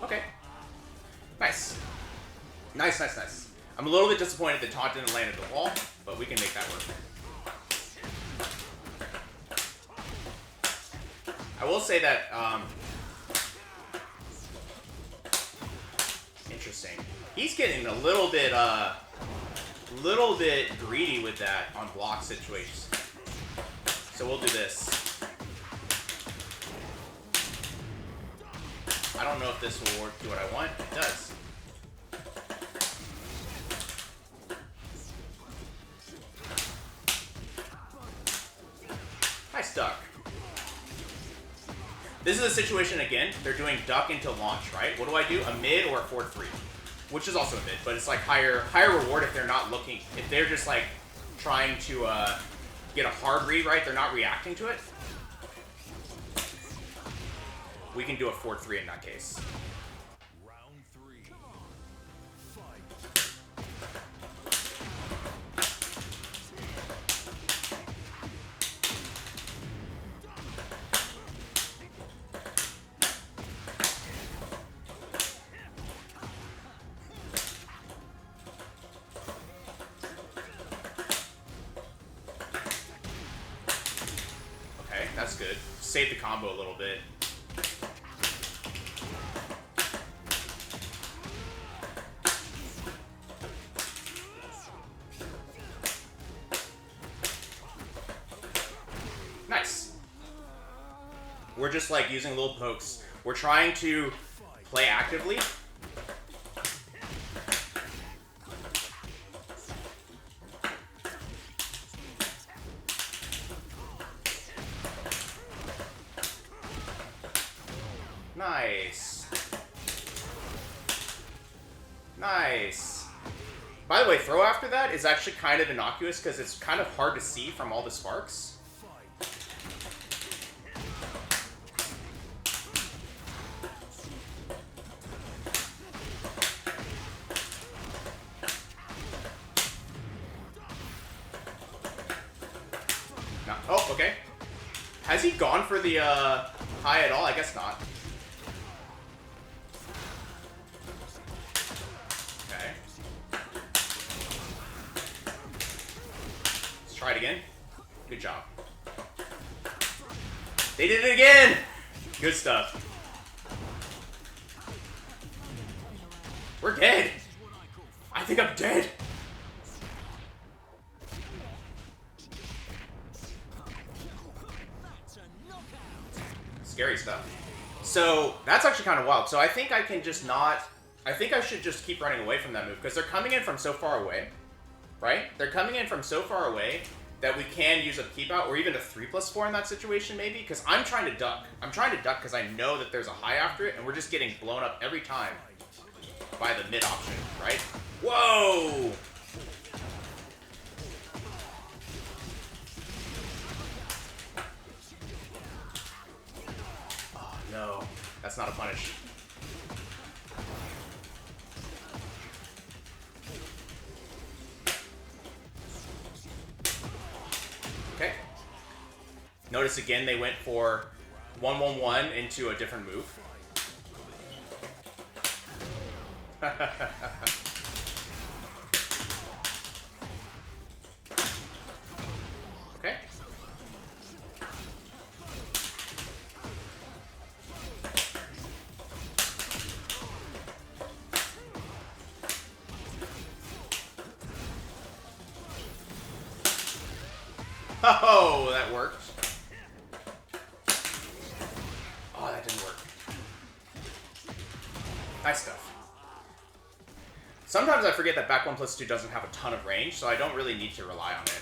Okay. Nice. Nice, nice, nice. I'm a little bit disappointed the taunt didn't land at the wall, but we can make that work. I will say that, interesting. He's getting a little bit greedy with that on block situations. So we'll do this. I don't know if this will work, do what I want. It does. Nice duck. This is a situation, again, they're doing duck into launch, right? What do I do? A mid or a forward 3? Which is also a mid, but it's like higher reward if they're not looking, if they're just like trying to get a hard read, right? They're not reacting to it. We can do a forward 3 in that case. Round 3. Fight. Okay, that's good. Save the combo a little bit. Nice. We're just like using little pokes. We're trying to play actively. Nice. Nice. By the way, throw after that is actually kind of innocuous because it's kind of hard to see from all the sparks. No. Oh, okay. Has he gone for the high at all? I guess not. Okay. Let's try it again. Good job. They did it again! Good stuff. We're dead. I think I'm dead. Scary stuff. So that's actually kind of wild. So I think I can just not... I think I should just keep running away from that move because they're coming in from so far away, right? They're coming in from so far away that we can use a keep out or even a 3+4 in that situation maybe because I'm trying to duck. I'm trying to duck because I know that there's a high after it and we're just getting blown up every time by the mid option, right? Whoa! No, that's not a punish. Okay. Notice again they went for 1-1-1 into a different move. Okay. Oh, that worked. Oh, that didn't work. Nice stuff. Sometimes I forget that back 1+2 doesn't have a ton of range, so I don't really need to rely on it.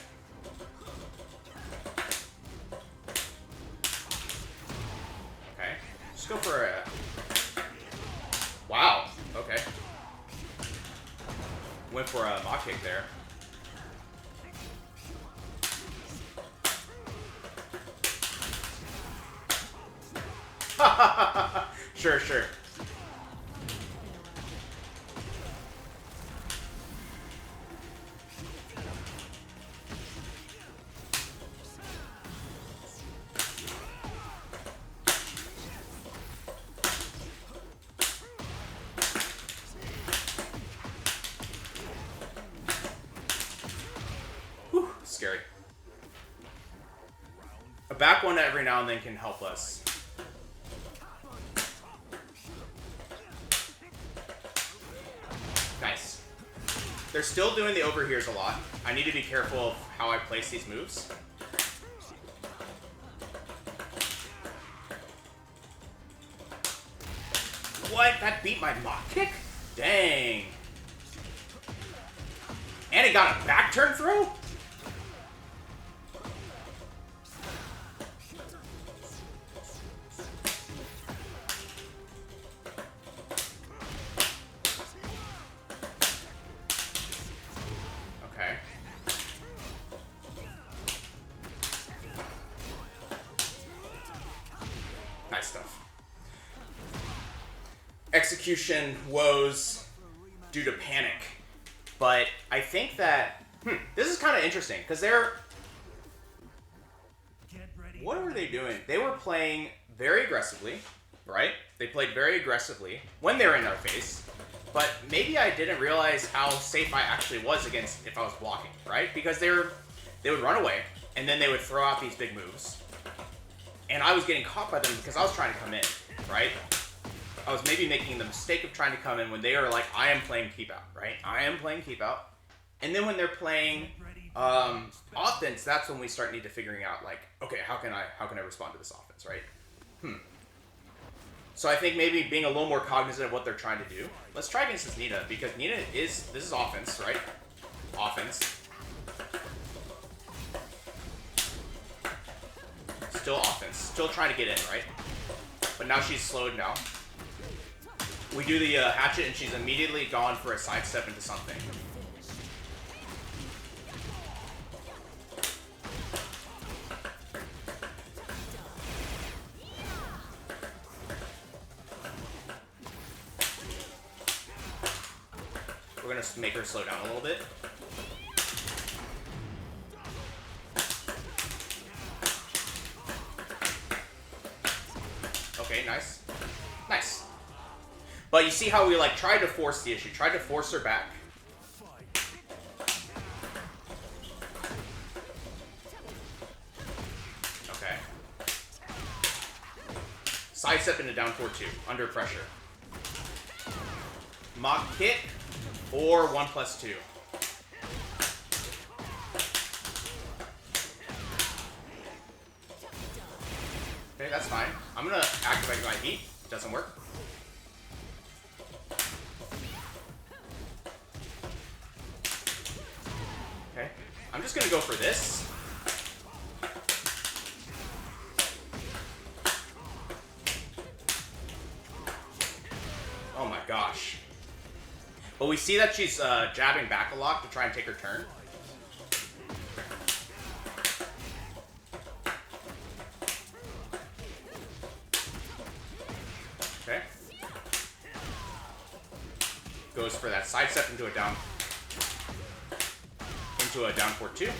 Okay. Just go for a... Wow. Okay. Went for a mock kick there. Sure, sure. Whew, scary. A back one every now and then can help us. Nice. They're still doing the overhears a lot. I need to be careful of how I place these moves. What? That beat my mock kick? Dang. And it got a back turn throw? Okay. Nice stuff. Execution woes due to panic. But I think that... this is kind of interesting, because they're... What were they doing? They were playing very aggressively, right? They played very aggressively when they were in our face. But maybe I didn't realize how safe I actually was against if I was blocking, right? Because they would run away, and then they would throw out these big moves. And I was getting caught by them because I was trying to come in, right? I was maybe making the mistake of trying to come in when they are like, I am playing keep out, right? I am playing keep out. And then when they're playing offense, that's when we start need to figuring out like, okay, how can I respond to this offense, right? So I think maybe being a little more cognizant of what they're trying to do. Let's try against this Nina, because this is offense, right? Offense. Still offense. Still trying to get in, right? But but now she's slowed now. We do the hatchet, and she's immediately gone for a sidestep into something. We're gonna make her slow down a little bit. Okay, nice. Nice. But you see how we like tried to force the issue, tried to force her back. Okay. Sidestep into down 4-2, under pressure. Mock kick or 1+2. Okay, that's fine. I'm gonna activate my heat. Doesn't work. Okay. I'm just gonna go for this. Oh my gosh. But we see that she's jabbing back a lot to try and take her turn. Okay. Goes for that sidestep into a down 4-2.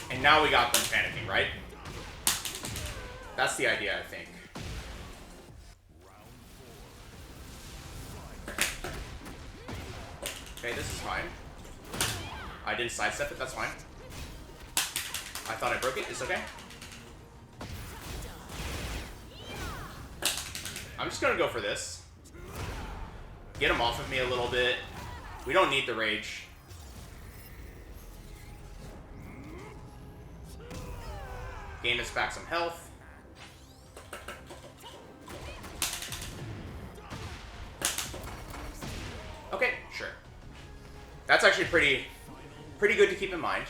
And now we got them panicking, right? That's the idea, I think. Okay, this is fine. I didn't sidestep it, that's fine. I thought I broke it, it's okay. I'm just gonna go for this. Get him off of me a little bit. We don't need the rage. Gain us back some health. Okay, sure. That's actually pretty good to keep in mind.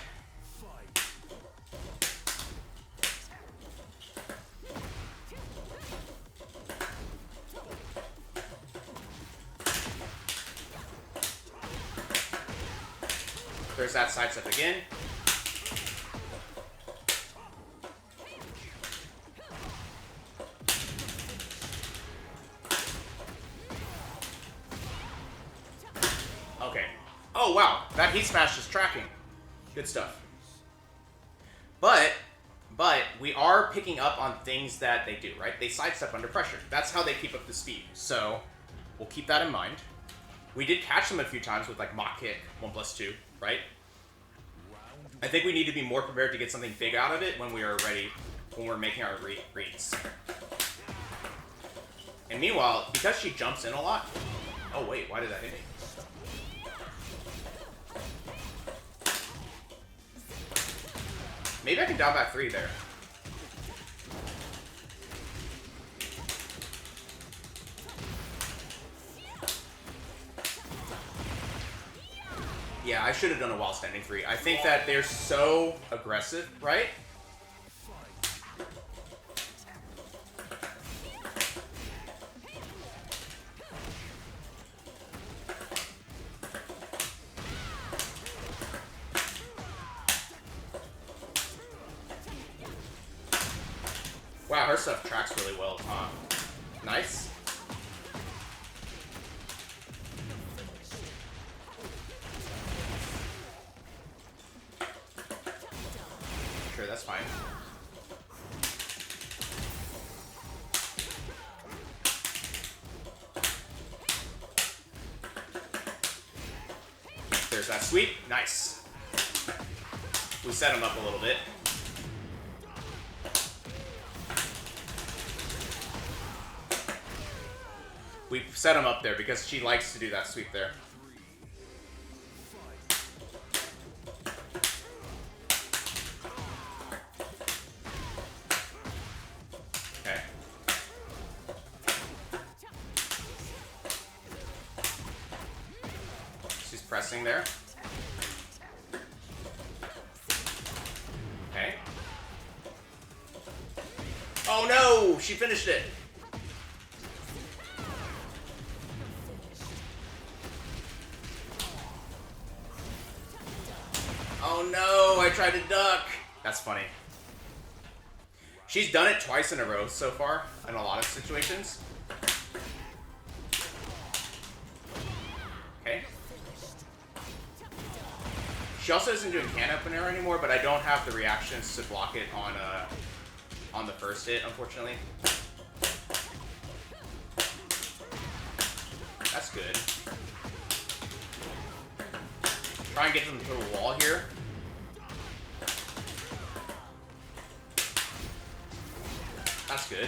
There's that sidestep again. Okay. Oh, wow. That heat smash is tracking. Good stuff. But we are picking up on things that they do, right? They sidestep under pressure. That's how they keep up the speed. So we'll keep that in mind. We did catch them a few times with like mock kick, 1+2, right? I think we need to be more prepared to get something big out of it when we are ready, when we're making our reads. And meanwhile, because she jumps in a lot... Oh wait, why did that hit me? Maybe I can down back 3 there. Yeah, I should have done a while standing 3. I think that they're so aggressive, right? Wow, her stuff tracks really well, huh? Nice. Sure, that's fine. There's that sweep. Nice. We set him up a little bit. We set him up there because she likes to do that sweep there. Okay. She's pressing there. Okay. Oh no! She finished it! Oh no, I tried to duck. That's funny. She's done it twice in a row so far in a lot of situations. Okay. She also isn't doing can opener anymore, but I don't have the reactions to block it on the first hit, unfortunately. That's good. Try and get them to the wall here. That's good.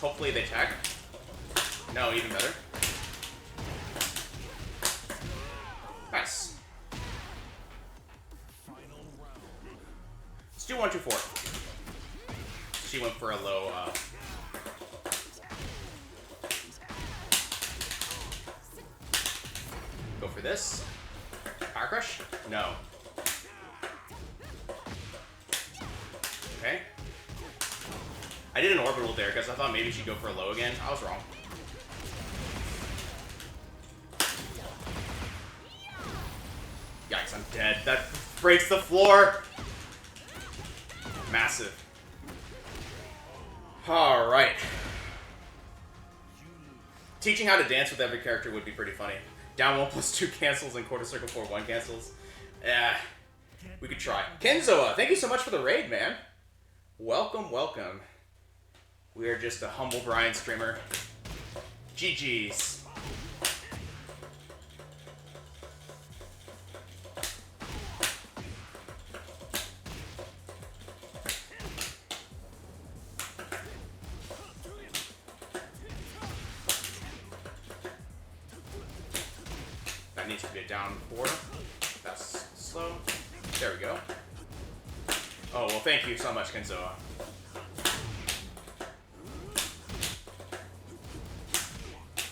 Hopefully they tech. No, even better. Nice. Let's do 1, 2, 4. She went for a low. Go for this. Power crush? No. Okay. I did an orbital there because I thought maybe she'd go for a low again. I was wrong. Yikes, I'm dead. That breaks the floor. Massive. Alright. Teaching how to dance with every character would be pretty funny. Down 1 + 2 cancels and quarter circle 4 1 cancels. We could try. Kenzoa, thank you so much for the raid, man. Welcome, welcome. We are just a humble Bryan streamer. GG's. That needs to be a down 4. That's slow. There we go. Oh, well, thank you so much, Kenzoa.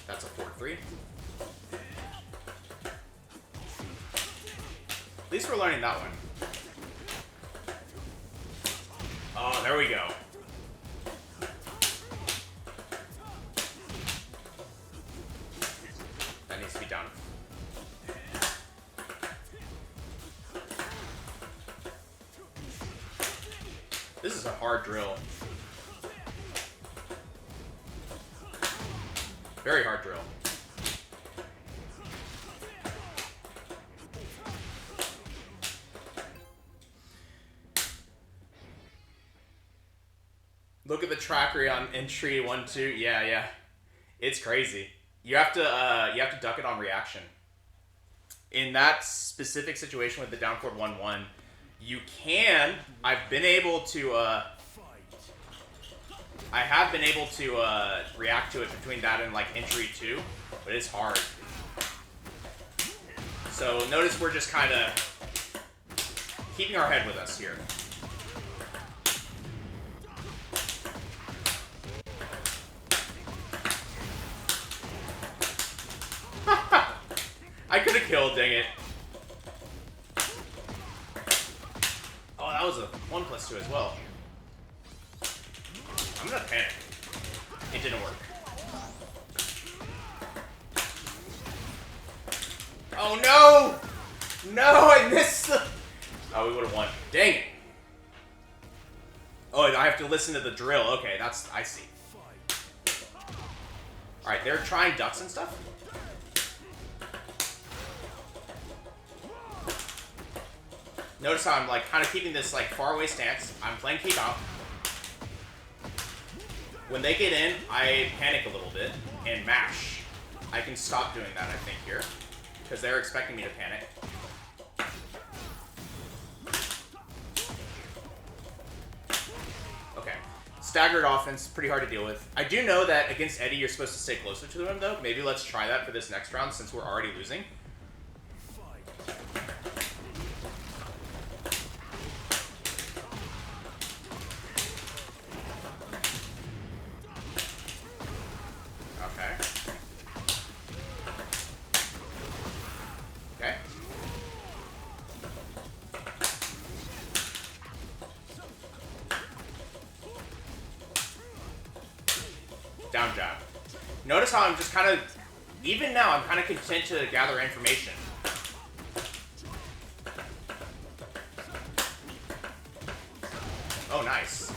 That's a 4-3. At least we're learning that one. Oh, there we go. That needs to be down. This is a hard drill. Very hard drill. Look at the tracker on entry 1, 2. Yeah. It's crazy. You have to duck it on reaction. In that specific situation with the down forward 1, 1, you can. I have been able to react to it between that and like entry 2, but it's hard. So notice we're just kind of keeping our head with us here. I could have killed, dang it. Oh, that was a 1 + 2 as well. I'm gonna panic. It didn't work. Oh no! No, I missed the... Oh, we would have won. Dang it. Oh, I have to listen to the drill. Okay, I see. Alright, they're trying ducks and stuff. Notice how I'm like kind of keeping this like far away stance. I'm playing keep out. When they get in, I panic a little bit and mash. I can stop doing that, I think, here. Because they're expecting me to panic. Okay. Staggered offense, pretty hard to deal with. I do know that against Eddie, you're supposed to stay closer to him, though. Maybe let's try that for this next round, since we're already losing. Down jab. Notice how I'm just kind of, even now, I'm kind of content to gather information. Oh, nice.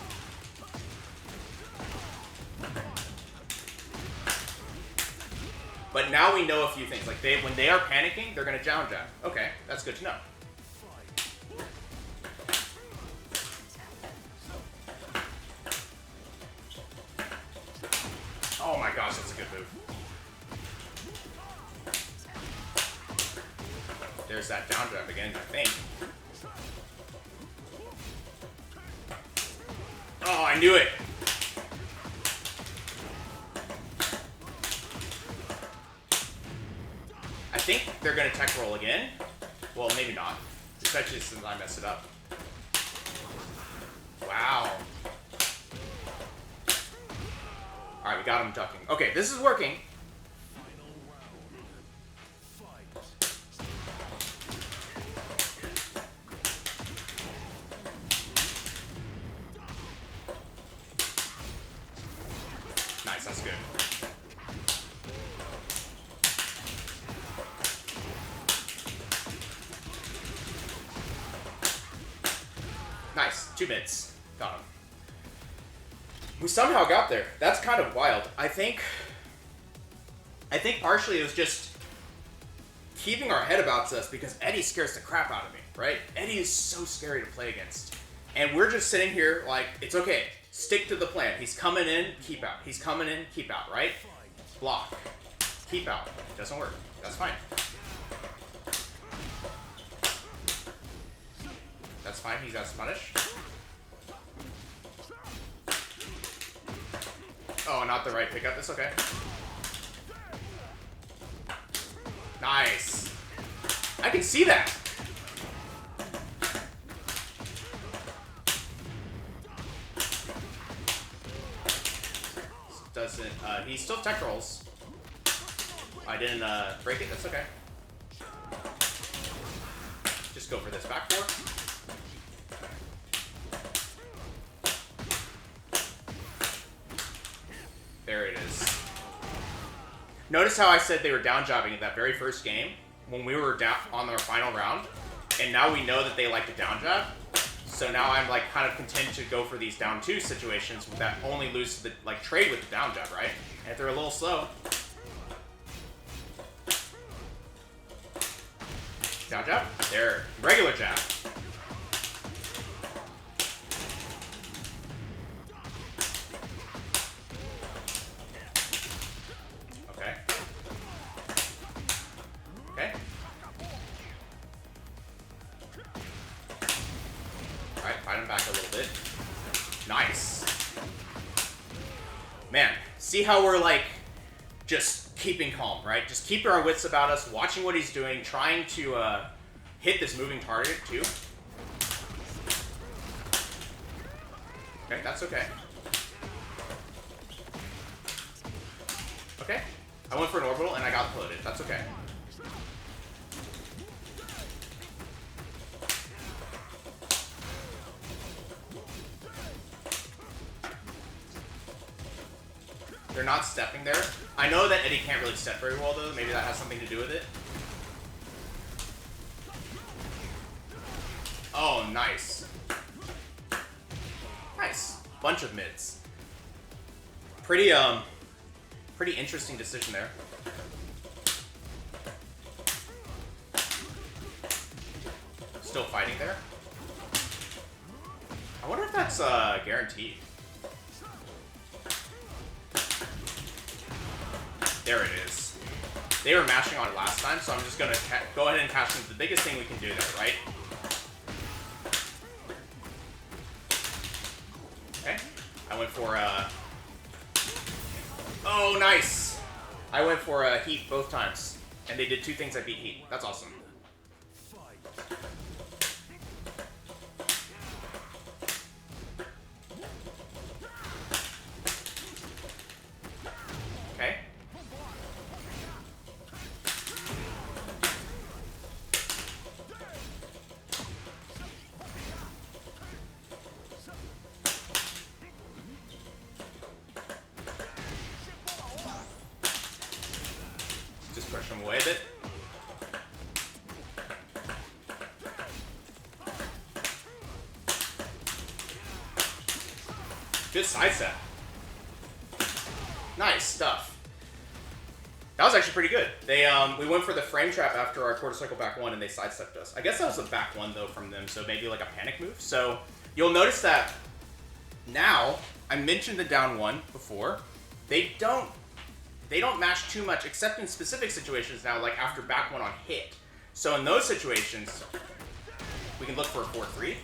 But now we know a few things. Like when they are panicking, they're gonna down jab. Okay, that's good to know. Oh my gosh, that's a good move. There's that down jab again, I think. Oh, I knew it. I think they're gonna tech roll again. Well, maybe not. Especially since I messed it up. Wow. Alright, we got him ducking. Okay, this is working. Nice, that's good. Nice, 2 mids. Got him. We somehow got there. That's kind of wild. I think partially it was just keeping our head about us because Eddie scares the crap out of me, right? Eddie is so scary to play against. And we're just sitting here like, it's okay. Stick to the plan. He's coming in, keep out. He's coming in, keep out, right? Block. Keep out. Doesn't work. That's fine. That's fine. He got punished. Oh, not the right pickup. That's okay. Nice. I can see that. Doesn't, he still tech rolls. I didn't, break it. That's okay. Just go for this back four. There it is. Notice how I said they were down jobbing in that very first game when we were down on our final round, and now we know that they like to down job. So now I'm like kind of content to go for these down 2 situations that only lose the like trade with the down jab, right? And if they're a little slow, down jab, there, regular jab. Okay. Okay. Alright, fight him back a little bit. Nice. Man, see how we're like just keeping calm, right? Just keeping our wits about us, watching what he's doing, trying to hit this moving target too. Okay, that's okay. Okay. I went for an orbital and I got floated. That's okay. They're not stepping there. I know that Eddie can't really step very well, though. Maybe that has something to do with it. Oh, nice. Nice. Bunch of mids. Pretty interesting decision there. Still fighting there. I wonder if that's guaranteed. There it is. They were mashing on it last time, so I'm just gonna go ahead and cash in the biggest thing we can do there, right? Okay. I went for oh, nice! I went for heat both times, and they did 2 things that beat heat. That's awesome. Okay. Just push him away a bit. Good sidestep. Nice stuff. That was actually pretty good. They we went for the frame trap after our quarter cycle back one, and they sidestepped us. I guess that was a back one though from them, so maybe like a panic move. So you'll notice that now I mentioned the down one before. They don't mash too much, except in specific situations now, like after back one on hit. So in those situations, we can look for a 4-3.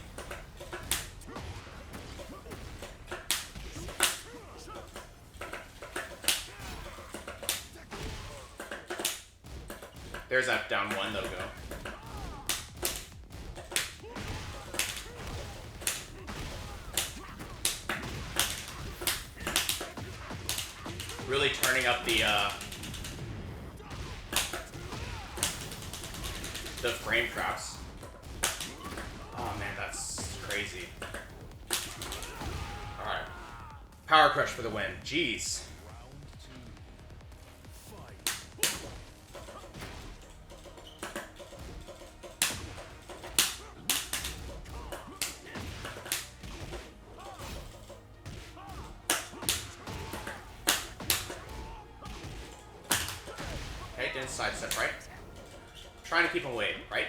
There's that down one, they'll go. Really turning up the frame traps. Oh man, that's crazy. Alright. Power crush for the win. Jeez. Okay, didn't sidestep, right? Trying to keep him away, right?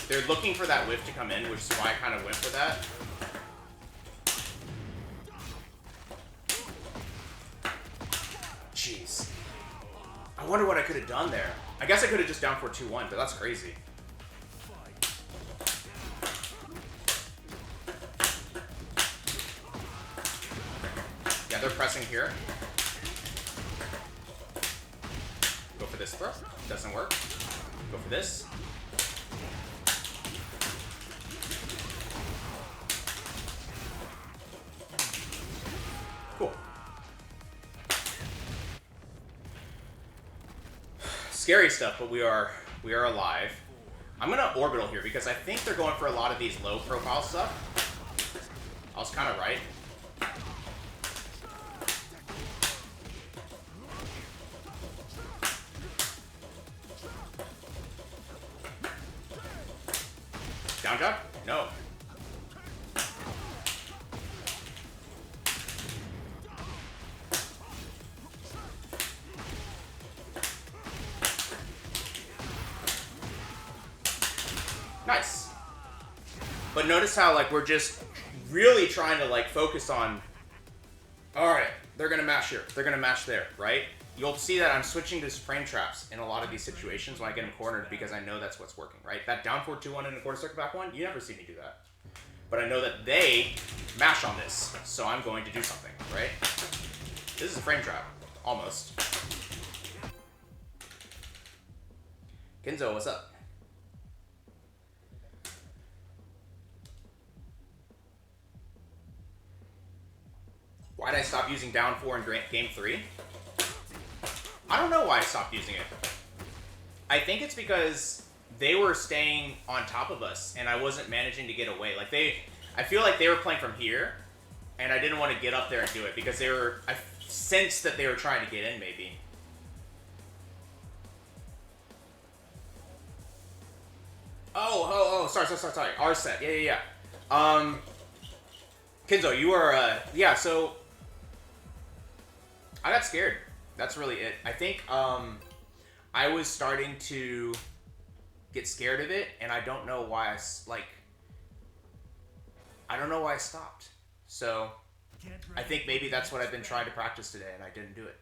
They're looking for that whiff to come in, which is why I kind of went for that. Jeez. I wonder what I could have done there. I guess I could have just down for 2-1, but that's crazy. Yeah, they're pressing here. Go for this throw. Doesn't work. Go for this. Cool. Scary stuff, but we are alive. I'm gonna orbital here because I think they're going for a lot of these low profile stuff. I was kind of right. Down jab? No. Nice. But notice how like we're just really trying to like focus on, all right, they're gonna mash here, they're gonna mash there, right? You'll see that I'm switching to frame traps in a lot of these situations when I get them cornered because I know that's what's working, right? That down 4-2-1 and a quarter circle back one, you never see me do that. But I know that they mash on this, so I'm going to do something, right? This is a frame trap, almost. Kenzo, what's up? Why did I stop using down 4 in game 3? I don't know why I stopped using it. I think it's because they were staying on top of us and I wasn't managing to get away. Like I feel like they were playing from here and I didn't want to get up there and do it because I sensed that they were trying to get in maybe. Oh, sorry. R set, yeah. Kenzo, you are, yeah, so I got scared. That's really it. I think I was starting to get scared of it, and I don't know why I don't know why I stopped. So I think maybe that's what I've been trying to practice today, and I didn't do it.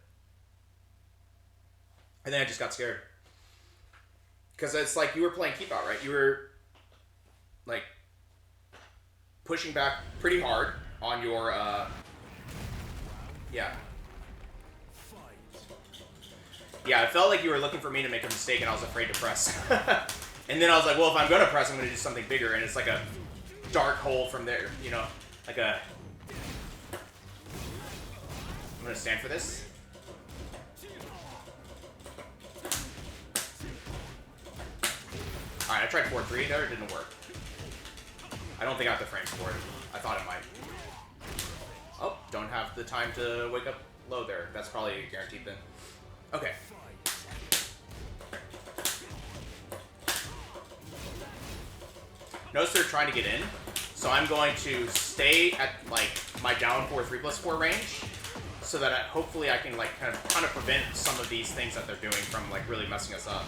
And then I just got scared. Because it's like you were playing keep out, right? You were like pushing back pretty hard on your, yeah. Yeah, I felt like you were looking for me to make a mistake and I was afraid to press. And then I was like, well, if I'm going to press, I'm going to do something bigger. And it's like a dark hole from there, you know? Like a... I'm going to stand for this. Alright, I tried 4-3 there. It didn't work. I don't think I have the frames for it. I thought it might. Oh, don't have the time to wake up low there. That's probably guaranteed then. Okay. Notice they're trying to get in, so I'm going to stay at like my down 4 3+4 range, so that hopefully I can like kind of prevent some of these things that they're doing from like really messing us up.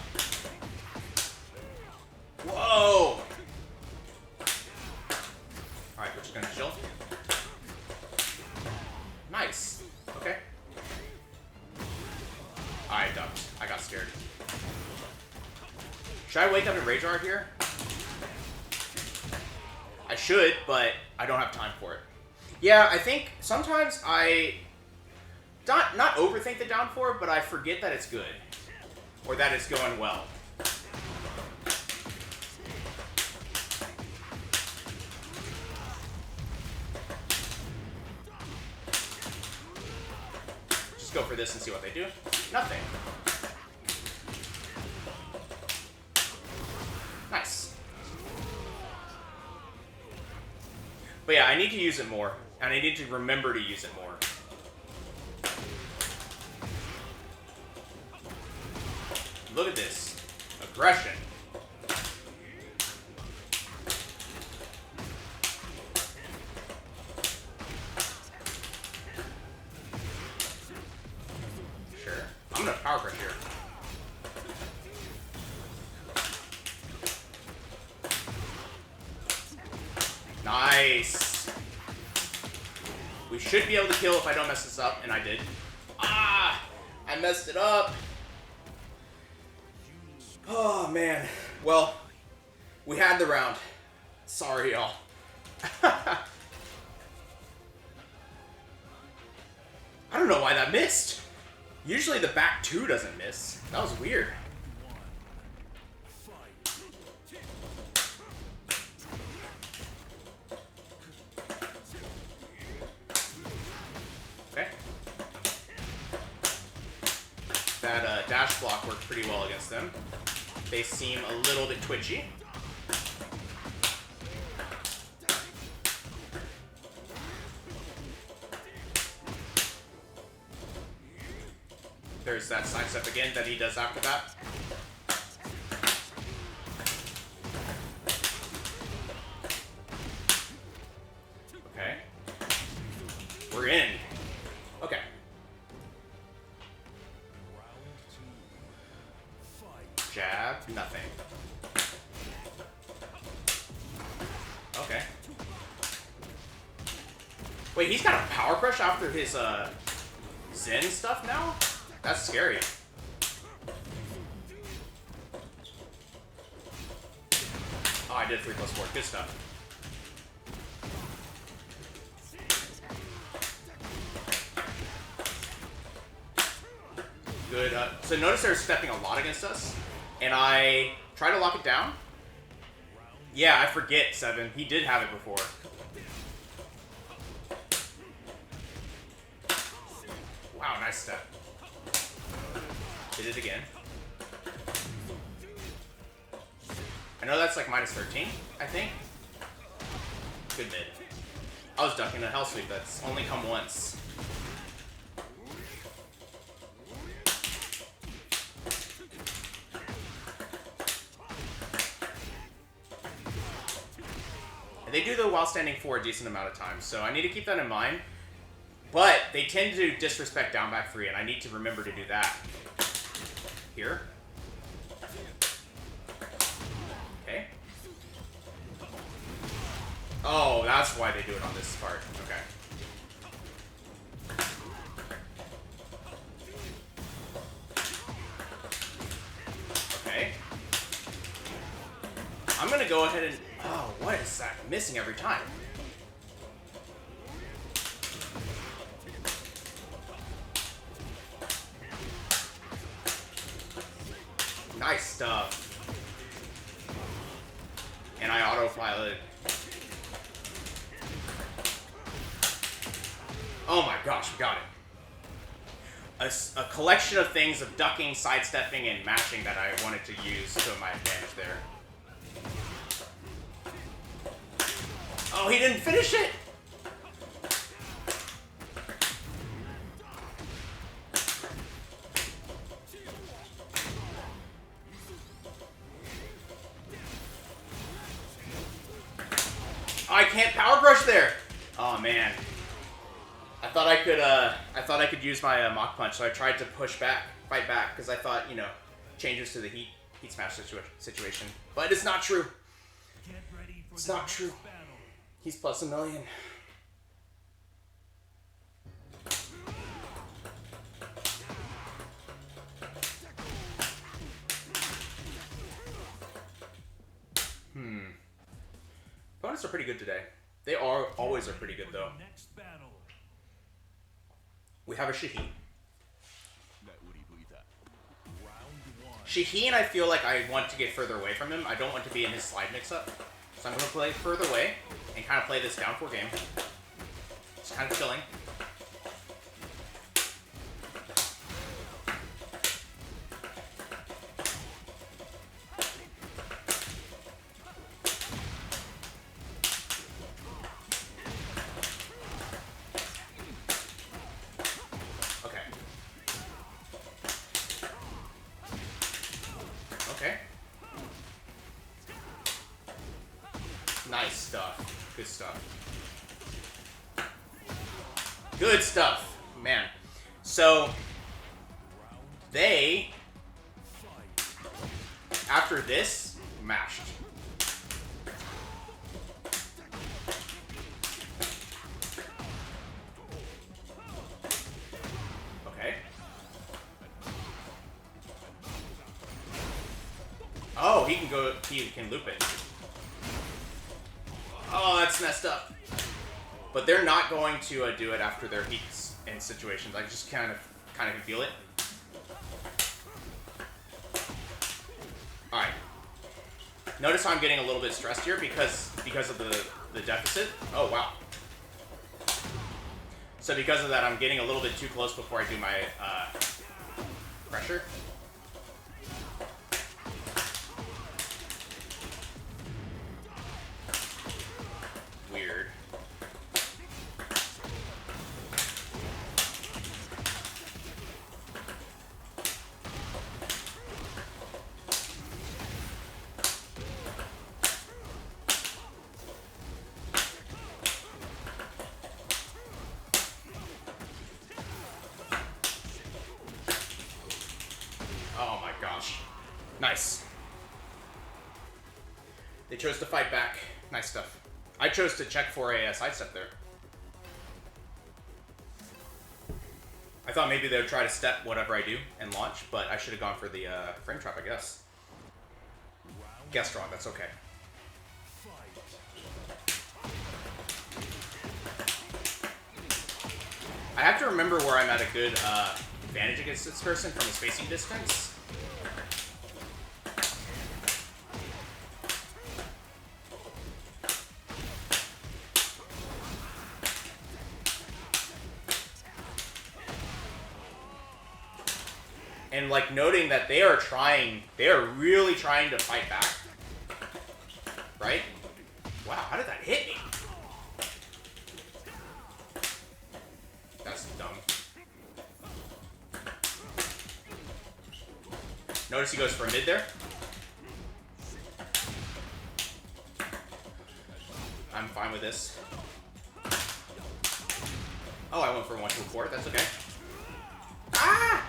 Whoa! Alright, we're just gonna chill. Nice. Okay. I ducked. I got scared. Should I wake up and Rage Art here? I should, but I don't have time for it. Yeah, I think sometimes I not overthink the down 4, but I forget that it's good. Or that it's going well. Just go for this and see what they do. Nothing. Nice. But yeah, I need to use it more. And I need to remember to use it more. Look at this. Aggression. Sure. I'm gonna power crush here. Nice. We should be able to kill if I don't mess this up, and I did. Ah! I messed it up. Oh, man. Well, we had the round. Sorry, y'all. I don't know why that missed. Usually the back 2 doesn't miss. That was weird. Okay. That dash block worked pretty well against them. They seem a little bit twitchy. There's that sidestep again that he does after that. Okay. We're in. Okay. Jab, nothing. Okay. Wait, he's got a power crush after his Zen stuff now? That's scary. Oh, I did 3+4. Good stuff. Good. So notice they're stepping a lot against us, and I try to lock it down. Yeah, I forget, 7. He did have it before. Wow, nice step. Did it again. I know that's like -13, I think. Good mid. I was ducking a hell sweep that's only come once. And they do the while standing for a decent amount of time, so I need to keep that in mind. But they tend to disrespect down back 3, and I need to remember to do that. Here. Okay. Oh, that's why they do it on this part. Okay. Okay. I'm gonna go ahead and... Oh, what is that? Missing every time. Nice stuff. And I auto-piloted. Oh my gosh, we got it. A collection of things of ducking, sidestepping, and mashing that I wanted to use to my advantage there. Oh, he didn't finish it! I can't power brush there. Oh man. I thought I could use my Mach Punch, so I tried to fight back, because I thought, you know, changes to the heat smash situation. But it's not true. Get ready for It's the not next true. battle. He's plus a million. Opponents are pretty good today. They always are pretty good though. Next battle. We have a Shaheen. Round 1. Shaheen, I feel like I want to get further away from him. I don't want to be in his slide mix-up. So I'm going to play further away and kind of play this down 4 game. Just kind of chilling. Okay. Okay. Nice stuff. Good stuff. Good stuff. Man. So, they, after this, mashed. Okay. Oh, he can loop it. Oh, that's messed up. But they're not going to do it after their heats in situations. I just kind of can feel it. All right. Notice how I'm getting a little bit stressed here because of the deficit. Oh wow. So because of that, I'm getting a little bit too close before I do my pressure. Weird. Oh my gosh. Nice. They chose to fight back. Nice stuff. I chose to check for a sidestep there. I thought maybe they would try to step whatever I do and launch, but I should have gone for the frame trap, I guess. Guessed wrong, that's okay. I have to remember where I'm at a good advantage against this person from a spacing distance. And like noting that they are really trying to fight back. Right? Wow, how did that hit me? That's dumb. Notice he goes for mid there. I'm fine with this. Oh, I went for 1 to 4. That's okay. Ah!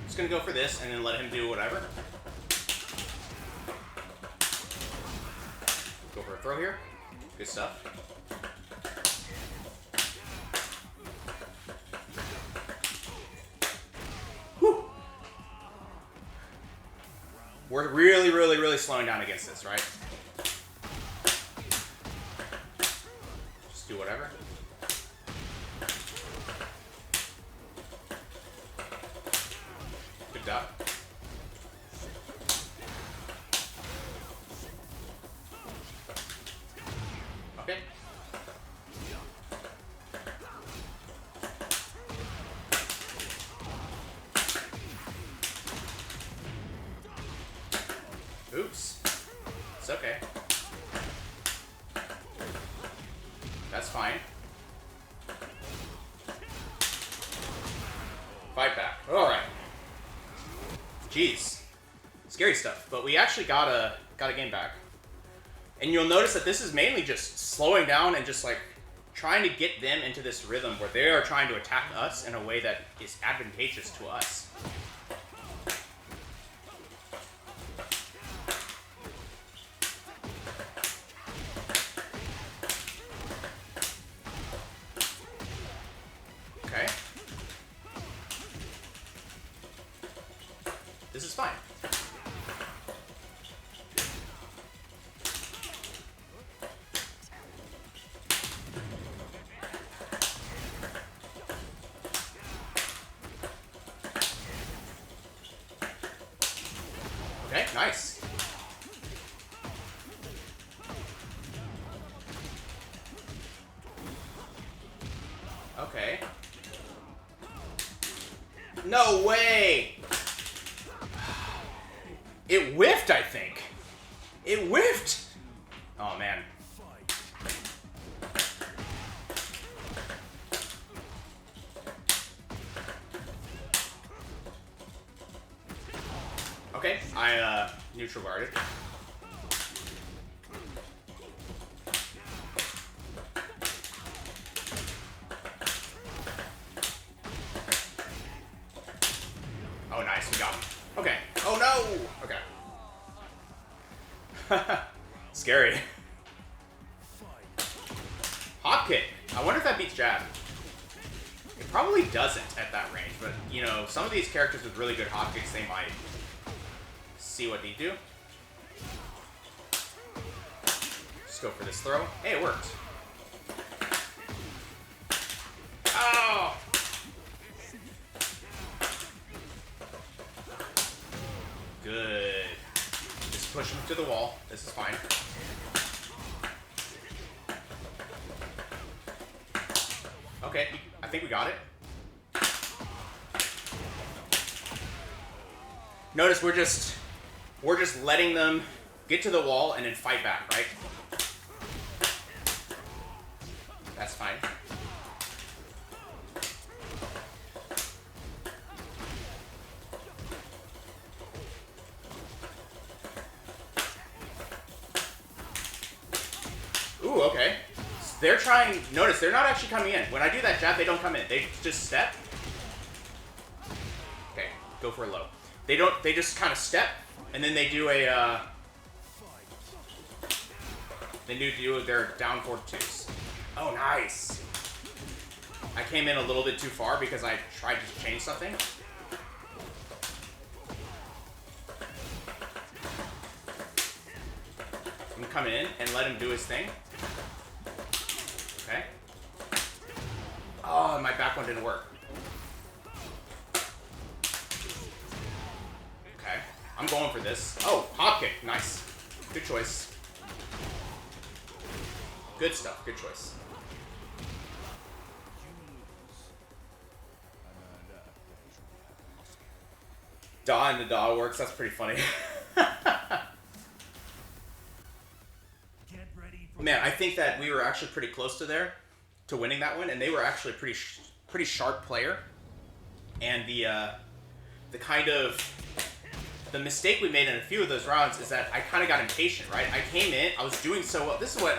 Just gonna go for this and then let him do whatever. Go for a throw here. Good stuff. Whew. We're really, really, really slowing down against this, right? Just do whatever. Good job. Okay. Oops. It's okay. That's fine. Fight back. Alright. Jeez. Scary stuff. But we actually got a game back. And you'll notice that this is mainly just slowing down and just like trying to get them into this rhythm where they are trying to attack us in a way that is advantageous to us. Okay. This is fine. Okay, nice. Okay. No way! It whiffed, I think. It whiffed! Oh, man. Okay, I, neutral guarded. Oh, nice, we got him. Okay. Oh, no! Okay. Scary. Hop kick. I wonder if that beats jab. It probably doesn't at that range, but, you know, some of these characters with really good hop kicks, they might. See what they do. Just go for this throw. Hey, it worked. Oh! Good. Just push him to the wall. This is fine. Okay, I think we got it. Notice we're just letting them get to the wall and then fight back, right? That's fine. Ooh, okay. They're trying, notice, they're not actually coming in. When I do that jab, they don't come in. They just step. Okay, go for a low. They just kind of step, and then they do a, they do their down forward twos. Oh, nice. I came in a little bit too far because I tried to change something. I'm gonna come in and let him do his thing. Okay. Oh, my back one didn't work. Okay. I'm going for this. Oh, hop kick. Nice. Good choice. Good stuff. Good choice. Da and the da works. That's pretty funny. Get ready for Man, I think that we were actually pretty close to winning that one, and they were actually a pretty sharp player. And the mistake we made in a few of those rounds is that I kind of got impatient, right? I came in, I was doing so well. This is what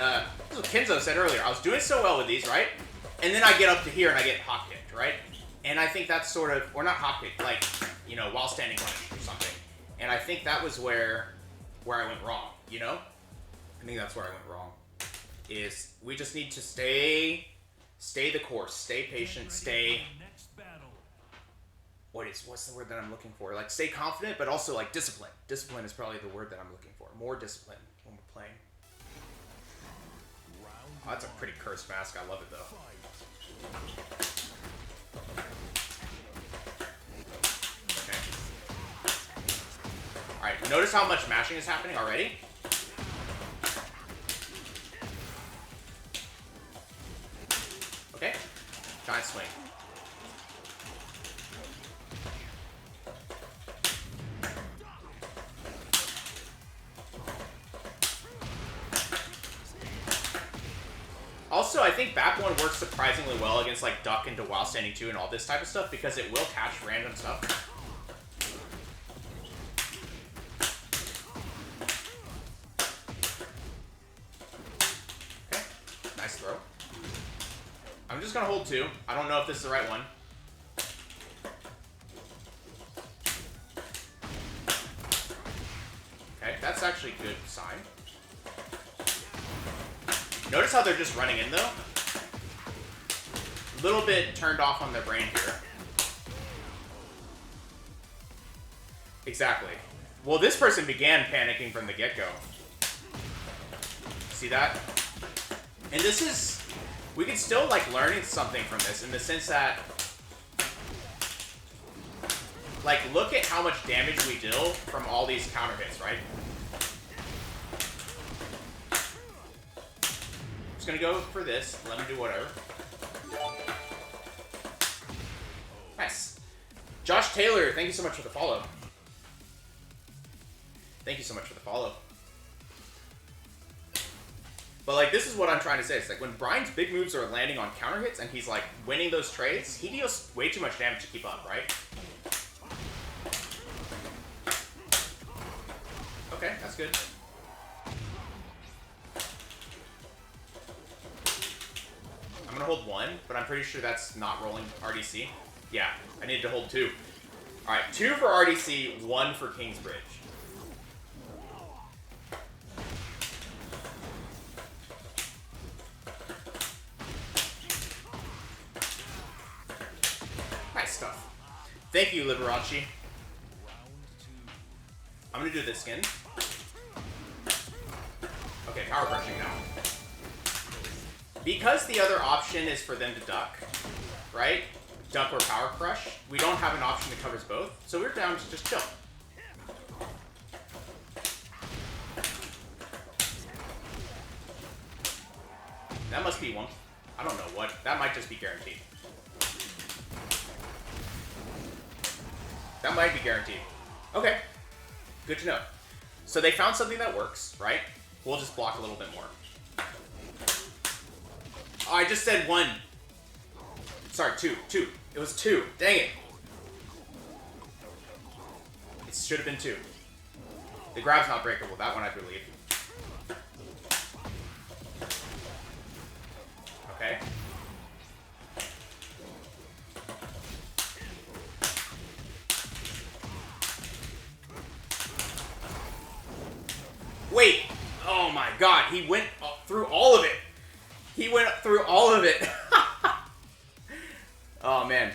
Kenzo said earlier. I was doing so well with these, right? And then I get up to here and I get hop kicked, right? And I think that's sort of, or not hop kicked, like, you know, while standing punch or something. And I think that was where I went wrong, you know? I think that's where I went wrong. Is we just need to stay the course, stay patient, stay. next battle. What's the word that I'm looking for? Like, stay confident, but also like discipline. Discipline is probably the word that I'm looking for. More discipline when we're playing. Oh, that's a pretty cursed mask. I love it though. Okay. All right. Notice how much mashing is happening already. Okay. Giant swing. Also, I think back one works surprisingly well against like duck into while standing 2 and all this type of stuff because it will catch random stuff. Okay, nice throw. I'm just gonna hold 2. I don't know if this is the right one. Okay, that's actually a good sign. Notice how they're just running in, though? A little bit turned off on their brain here. Exactly. Well, this person began panicking from the get-go. See that? And this is... We can still, like, learn something from this in the sense that... Like, look at how much damage we deal from all these counter hits, right? Gonna go for this. Let him do whatever. Nice. Josh Taylor, thank you so much for the follow. Thank you so much for the follow. But like, this is what I'm trying to say. It's like when Bryan's big moves are landing on counter hits and he's like winning those trades, he deals way too much damage to keep up, right? Okay, that's good. I'm gonna hold 1, but I'm pretty sure that's not rolling RDC. Yeah, I need to hold 2. Alright, 2 for RDC, 1 for Kingsbridge. Nice stuff. Thank you, Liberace. I'm gonna do this skin. Okay, power crushing now. Because the other option is for them to duck, right? Duck or power crush. We don't have an option that covers both, so we're down to just chill. That must be one. I don't know what. That might just be guaranteed. That might be guaranteed. Okay. Good to know. So they found something that works, right? We'll just block a little bit more. Oh, I just said 1. Sorry, 2. 2. It was 2. Dang it. It should have been 2. The grab's not breakable. That one I believe. Okay. Wait. Oh my god. He went through all of it. He went through all of it. Oh, man.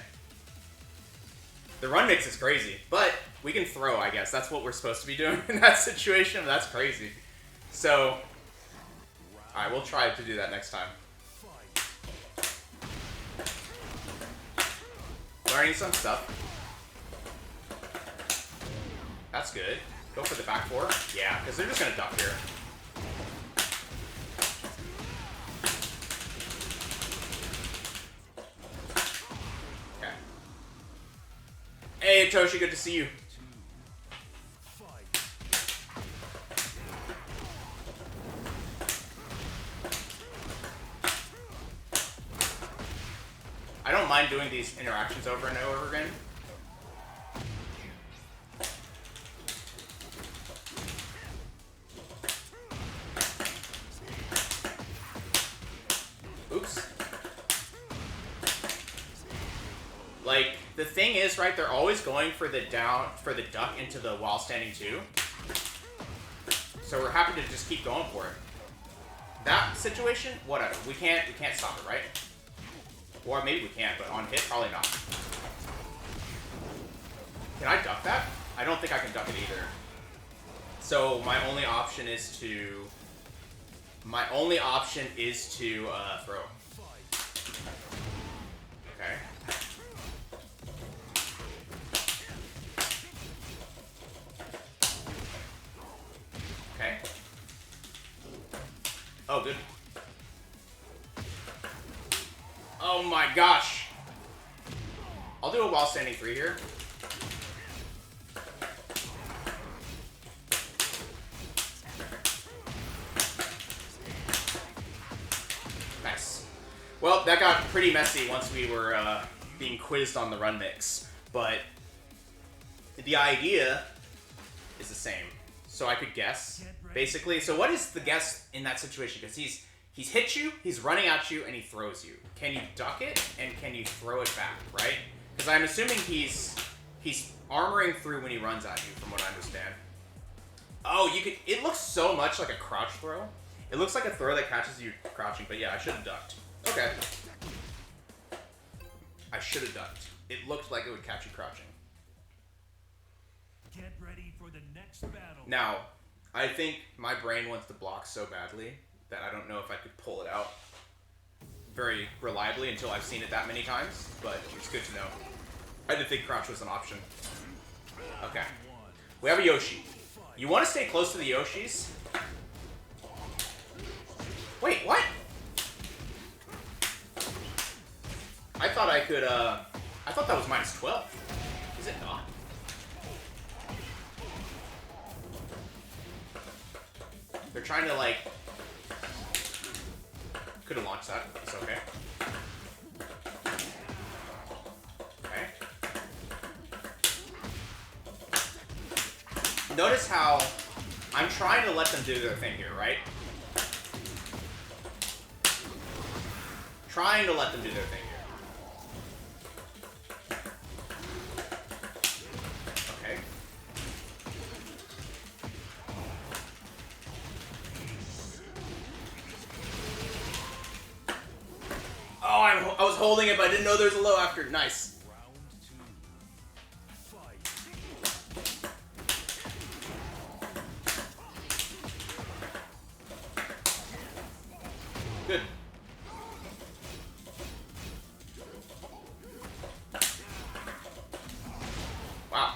The run mix is crazy. But we can throw, I guess. That's what we're supposed to be doing in that situation. That's crazy. So, alright, we'll try to do that next time. Learning some stuff. That's good. Go for the back 4. Yeah, because they're just going to duck here. Hey, Toshi, good to see you. I don't mind doing these interactions over and over again. Oops. Like, the thing is, right, they're always going for the duck into the while standing 2. So we're happy to just keep going for it. That situation, whatever. We can't stop it, right? Or maybe we can, but on hit, probably not. Can I duck that? I don't think I can duck it either. So my only option is to throw. Okay. Okay. Oh, good. Oh my gosh. I'll do a while standing 3 here. Nice. Well, that got pretty messy once we were being quizzed on the run mix, but the idea is the same. So I could guess, basically. So what is the guess in that situation? Because he's hit you, he's running at you, and he throws you. Can you duck it, and can you throw it back, right? Because I'm assuming he's armoring through when he runs at you, from what I understand. Oh, you could. It looks so much like a crouch throw. It looks like a throw that catches you crouching, but yeah, I should have ducked. Okay. I should have ducked. It looked like it would catch you crouching. Get ready for the next battle. Now, I think my brain wants to block so badly that I don't know if I could pull it out very reliably until I've seen it that many times, but it's good to know. I didn't think crouch was an option. Okay. We have a Yoshi. You want to stay close to the Yoshis? Wait, what? I thought I could, I thought that was minus 12. Is it not? They're trying to, like... Could have launched that. It's okay. Okay. Notice how I'm trying to let them do their thing here, right? Trying to let them do their thing here. Okay. Oh, I was holding it, but I didn't know there was a low after. Nice. Round 2. Fight. Good. Wow.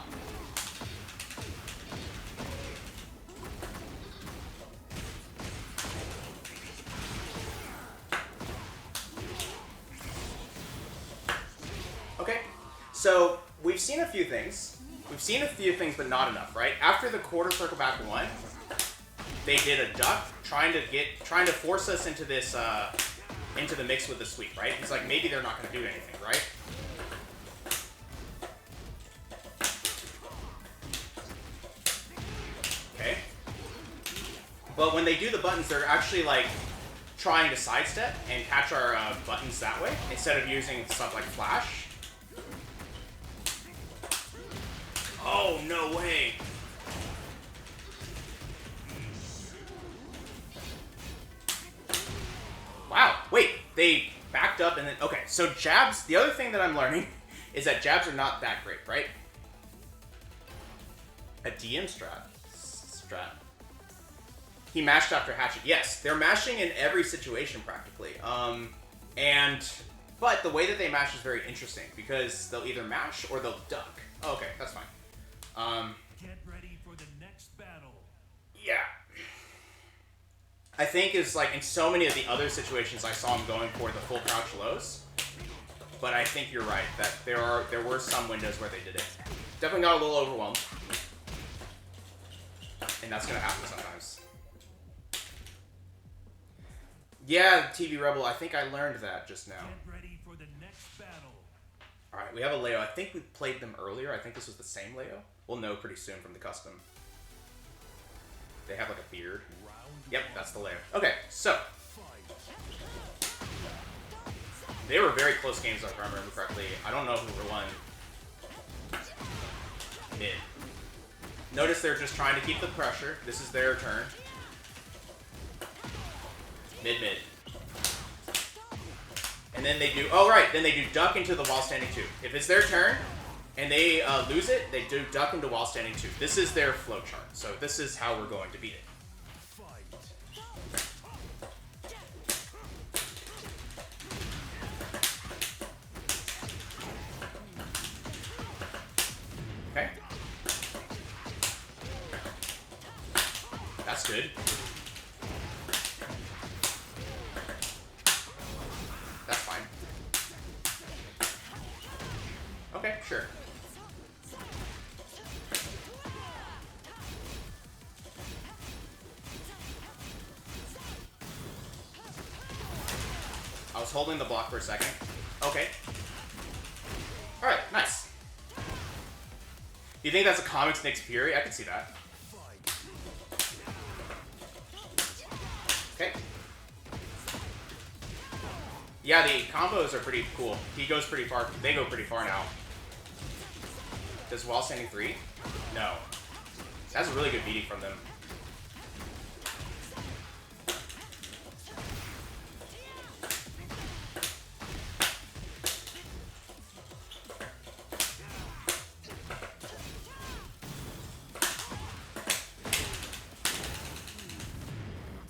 Okay, so we've seen a few things. We've seen a few things, but not enough, right? After the quarter circle back one, they did a duck, trying to force us into this, into the mix with the sweep, right? It's like maybe they're not going to do anything, right? Okay. But when they do the buttons, they're actually like trying to sidestep and catch our buttons that way instead of using stuff like flash. Oh, no way. Wow, wait, they backed up and then, okay, so jabs, the other thing that I'm learning is that jabs are not that great, right? A DM strat. He mashed after hatchet. Yes, they're mashing in every situation practically. But the way that they mash is very interesting because they'll either mash or they'll duck. Oh, okay, that's fine. Get ready for the next battle. Yeah. I think is like in so many of the other situations I saw him going for the full crouch lows. But I think you're right that there were some windows where they did it. Definitely got a little overwhelmed. And that's gonna happen sometimes. Yeah, TV Rebel, I think I learned that just now. Get ready for the next battle. Alright, we have a Leo. I think we played them earlier. I think this was the same Leo. We'll know pretty soon from the custom. They have like a beard. Yep, that's the Leo. Okay, so. They were very close games if I remember correctly. I don't know who won. Mid. Notice they're just trying to keep the pressure. This is their turn. Mid. And then they do, oh right, then they do duck into the while standing 2. If it's their turn, and they lose it, they do duck into while standing 2. This is their flow chart, so this is how we're going to beat it. Okay. That's good. That's fine. Okay, sure. I was holding the block for a second. Okay. Alright, nice. You think that's a comics Nick's Fury? I can see that. Okay. Yeah, the combos are pretty cool. He goes pretty far. They go pretty far now. Does wall standing 3? No. That's a really good beating from them.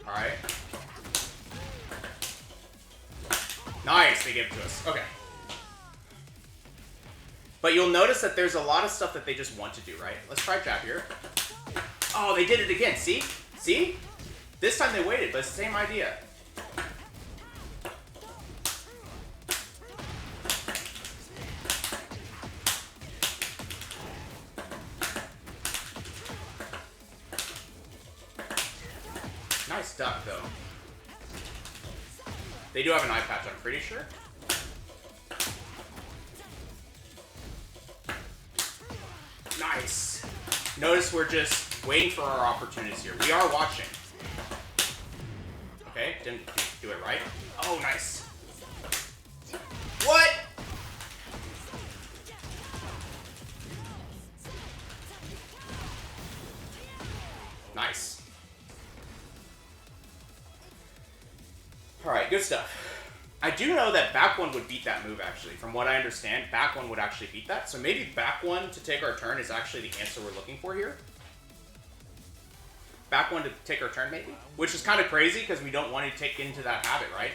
Alright. Nice, they give it to us. Okay. But you'll notice that there's a lot of stuff that they just want to do, right? Let's try jab here. Oh, they did it again. See? See? This time they waited, but it's the same idea. Nice duck, though. They do have an eye patch, I'm pretty sure. Nice. Notice we're just waiting for our opportunities here. We are watching. Okay, didn't do it right. Oh, nice. What? Nice. Alright, good stuff. I do know that back one would beat that move, actually. From what I understand, back one would actually beat that. So maybe back one to take our turn is actually the answer we're looking for here. Back one to take our turn, maybe? Which is kind of crazy, because we don't want to take into that habit, right?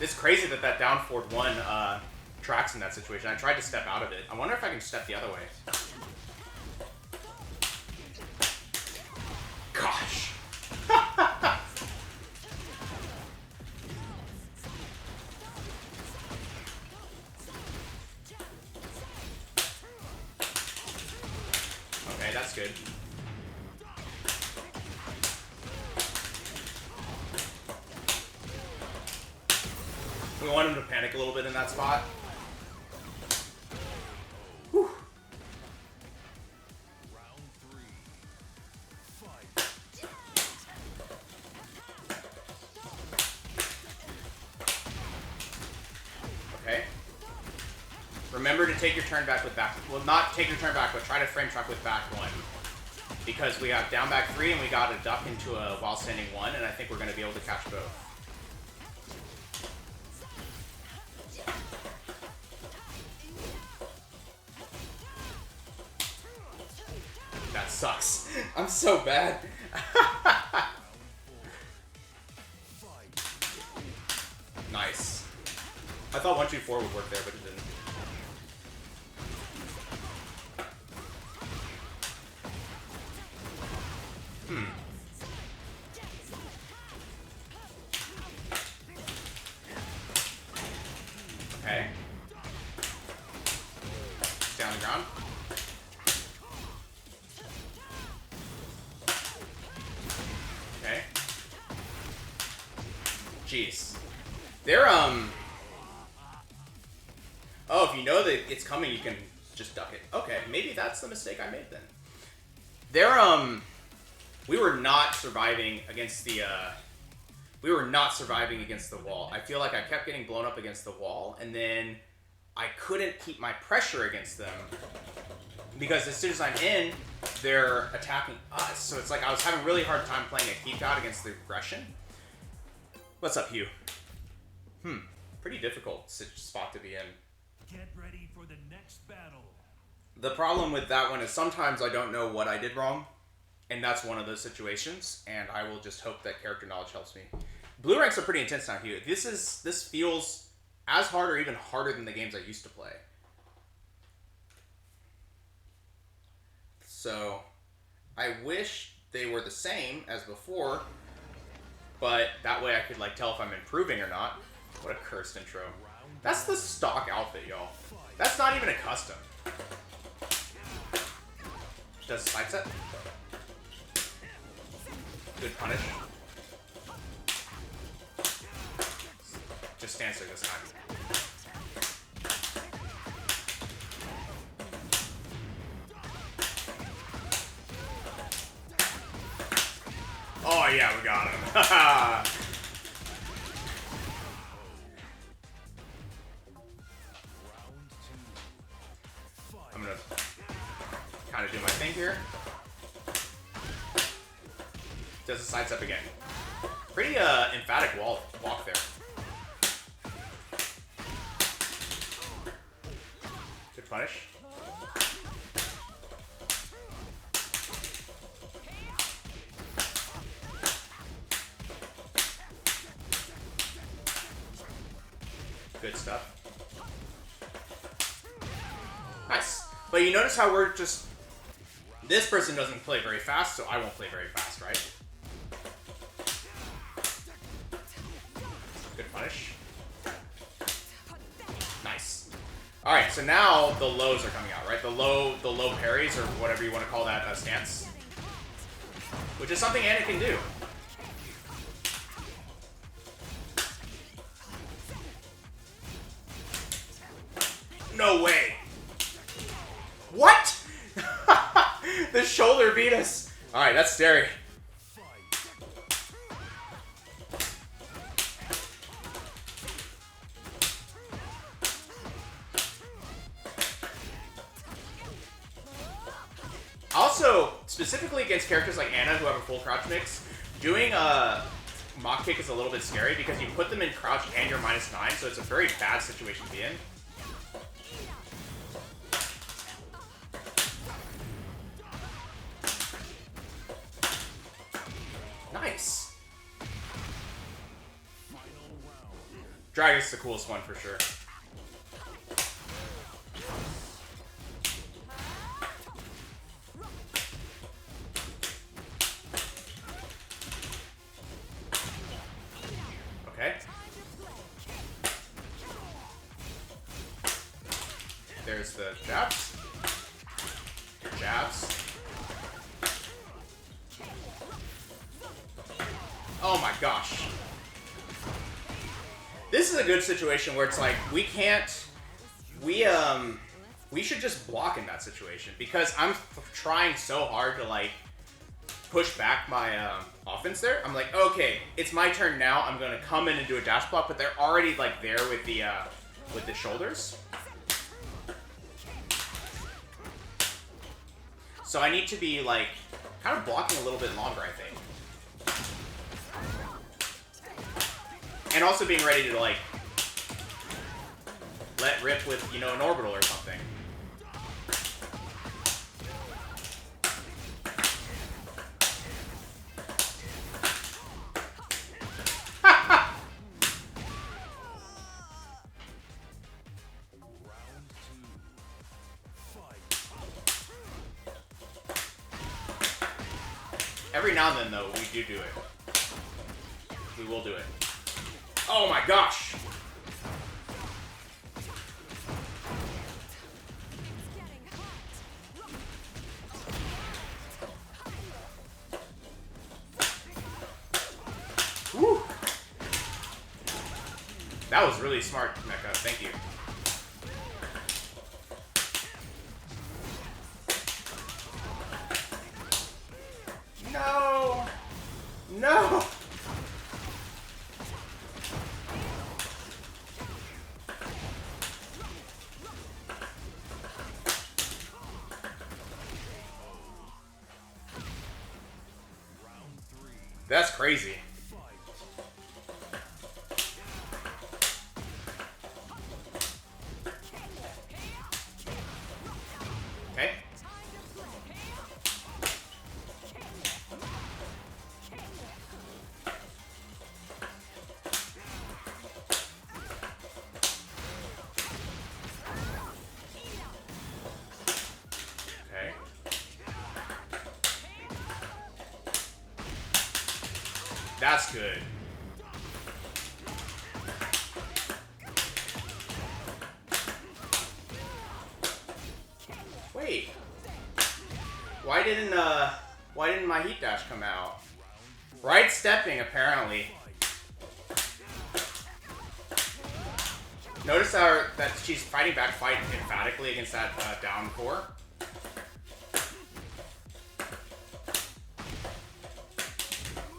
It's crazy that that down forward one tracks in that situation. I tried to step out of it. I wonder if I can step the other way. Gosh. Okay, that's good. We want him to panic a little bit in that spot. Whew. Round 3. Fight. Okay. Remember to take your turn back with back. Well, not take your turn back, but try to frame truck with back 1. Because we have down back 3 and we got a duck into a while standing 1, and I think we're going to be able to catch both. That sucks. I'm so bad. Nice. I thought 1, 2, 4 would work there, but it didn't. Okay. Stay on the ground. Okay. Jeez. They're, Oh, if you know that it's coming, you can just duck it. Okay, maybe that's the mistake I made then. They're, we were not surviving against the, wall. I feel like I kept getting blown up against the wall, and then I couldn't keep my pressure against them because as soon as I'm in, they're attacking us. So it's like I was having a really hard time playing a keep out against the aggression. What's up, Hugh? Pretty difficult spot to be in. Get ready for the next battle. The problem with that one is sometimes I don't know what I did wrong, and that's one of those situations, and I will just hope that character knowledge helps me. Blue ranks are pretty intense now, Hugh. This feels as hard or even harder than the games I used to play. So, I wish they were the same as before, but that way I could like tell if I'm improving or not. What a cursed intro. That's the stock outfit, y'all. That's not even a custom. Does side set? Good punish. Just stands there this time. Oh yeah, we got him. I'm gonna kind of do my thing here. Does a sidestep again. Pretty emphatic walk there. Good punish. Good stuff. Nice. But you notice how we're just... This person doesn't play very fast, so I won't play very fast, right? Good punish. Nice. Alright, so now the lows are coming out, right? The low parries, or whatever you want to call that stance. Which is something Anna can do. No way. What? The shoulder beat us. Alright, that's scary. Also, specifically against characters like Anna who have a full crouch mix, doing a mock kick is a little bit scary because you put them in crouch and you're -9, so it's a very bad situation to be in. Nice. Dragon's the coolest one for sure. Okay. There's the jabs. Jabs. Oh my gosh. This is a good situation where it's like, we can't... We should just block in that situation, because I'm trying so hard to, like, push back my offense there. I'm like, okay, it's my turn now. I'm gonna come in and do a dash block, but they're already, like, there with the shoulders. So I need to be, like, kind of blocking a little bit longer, I think. And also being ready to, like, let rip with, you know, an orbital or something. Every now and then, though, we do it. We will do it. Oh my gosh! Woo! That was really smart, Mecha. Thank you. No! No! That's crazy. Okay. That's good. Wait. Why didn't my heat dash come out? Right stepping, apparently. Notice how that she's fighting back quite emphatically against that down 4.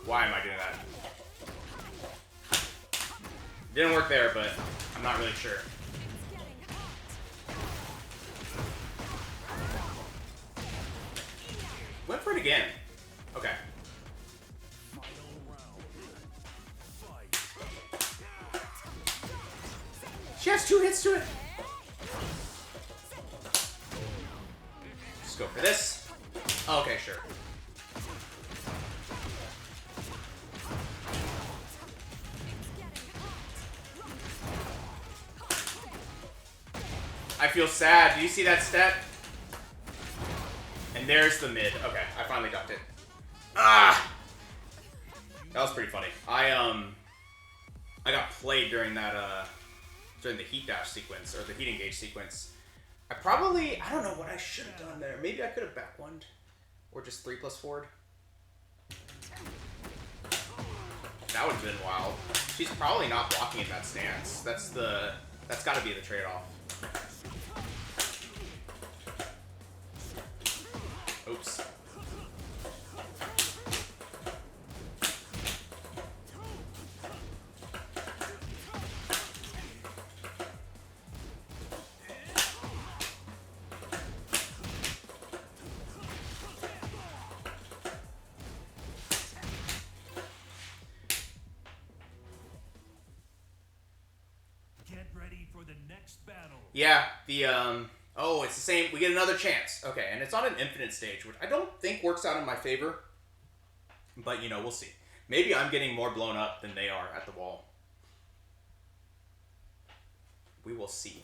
Why am I doing that? Didn't work there, but I'm not really sure. Went for it again. Okay. She has 2 hits to it. Just go for this. Oh, okay, sure. I feel sad. Do you see that step? And there's the mid. Okay, I finally ducked it. Ah! That was pretty funny. I got played during that during the heat dash sequence or the heat engage sequence. I don't know what I should have done there. Maybe I could have back one or just 3+ forward. That would have been wild. She's probably not blocking in that stance. That's got to be the trade-off. Oops. Get ready for the next battle. Yeah, oh, it's the same. We get another chance. Okay, and it's on an infinite stage, which I don't think works out in my favor. But, you know, we'll see. Maybe I'm getting more blown up than they are at the wall. We will see.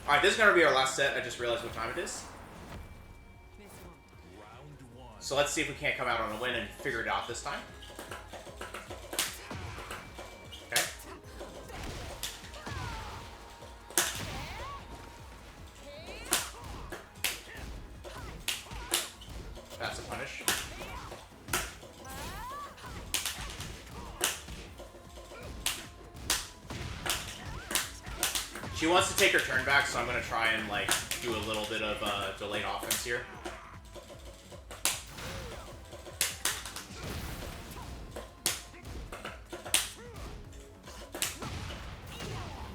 Alright, this is going to be our last set. I just realized what time it is. So let's see if we can't come out on a win and figure it out this time. Okay. That's a punish. She wants to take her turn back, so I'm going to try and, like, do a little bit of delayed offense here.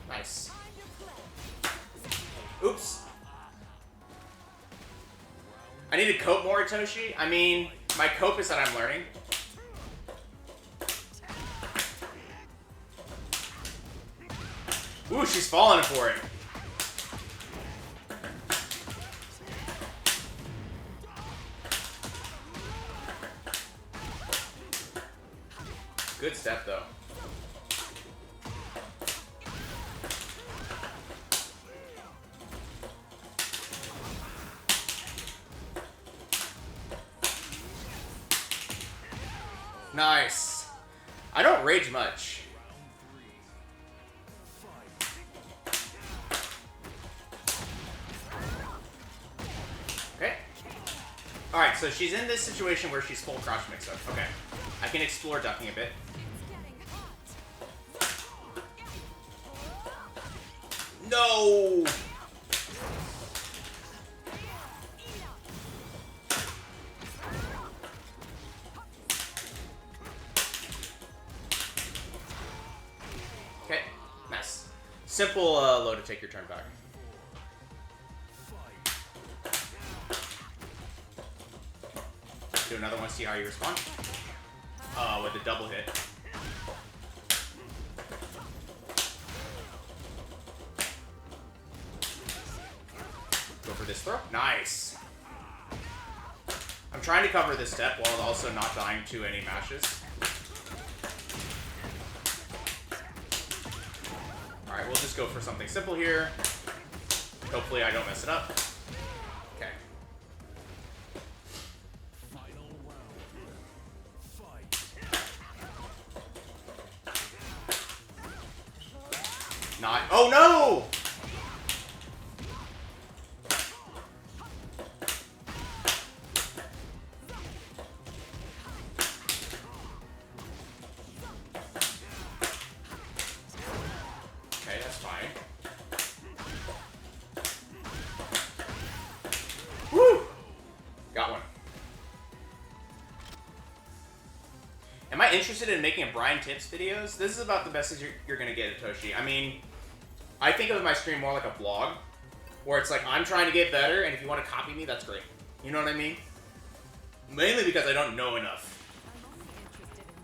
Nice. Oops. I need to cope more, Toshi. I mean, my cope is that I'm learning. Ooh, she's falling for it. Good step, though. Nice. I don't rage much. Okay. Alright, so she's in this situation where she's full crouch mix-up. Okay. I can explore ducking a bit. No! Okay, nice. Simple low to take your turn back. Do another one, see how you respond. With a double hit. Go for this throw. Nice. I'm trying to cover this step while also not dying to any mashes. Alright, we'll just go for something simple here. Hopefully I don't mess it up. Okay. Not. Oh no! Okay, that's fine. Woo! Got one. Am I interested in making a Bryan tips videos? This is about the best as you're gonna get, Atoshi. I mean, I think of my stream more like a vlog, where it's like, I'm trying to get better, and if you want to copy me, that's great. You know what I mean? Mainly because I don't know enough.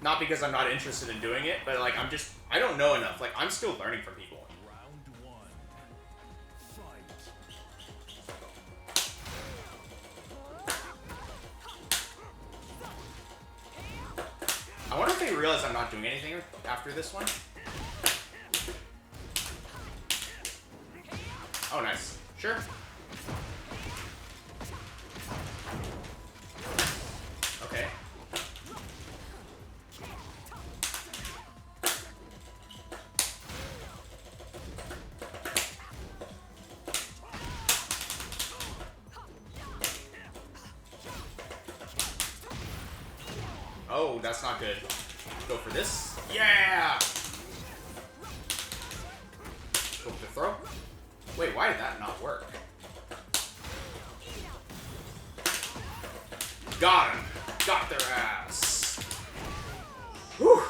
Not because I'm not interested in doing it, but like, I don't know enough. Like, I'm still learning from people. Round one. Fight. I wonder if they realize I'm not doing anything after this one. Oh, nice. Sure. Okay. Oh, that's not good. Go for this. Yeah! Go for the throw. Wait, why did that not work? Got him. Got their ass. Whew.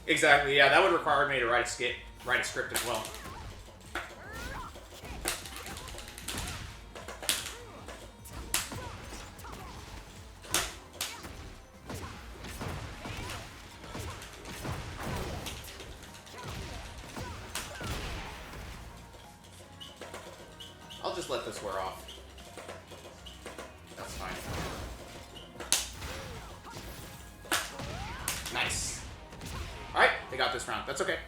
Exactly, yeah, that would require me to write a script as well. I'll just let this wear off. That's fine. Nice. Alright, they got this round. That's okay.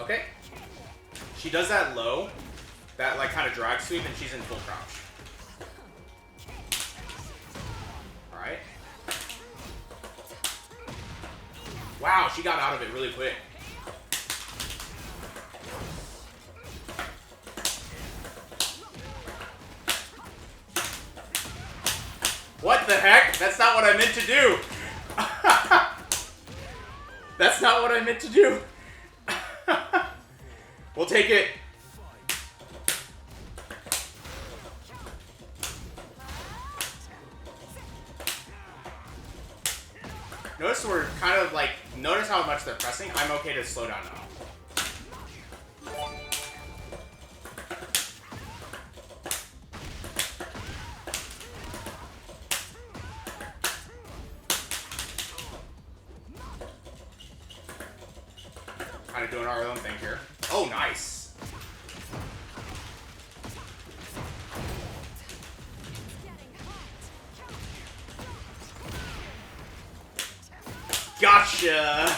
Okay. She does that low, that like kind of drag sweep, and she's in full crouch. Alright. Wow, she got out of it really quick. What the heck? That's not what I meant to do. That's not what I meant to do. We'll take it. Notice we're kind of like, notice how much they're pressing. I'm okay to slow down now. Kind of doing our own thing here. Oh, nice. Gotcha!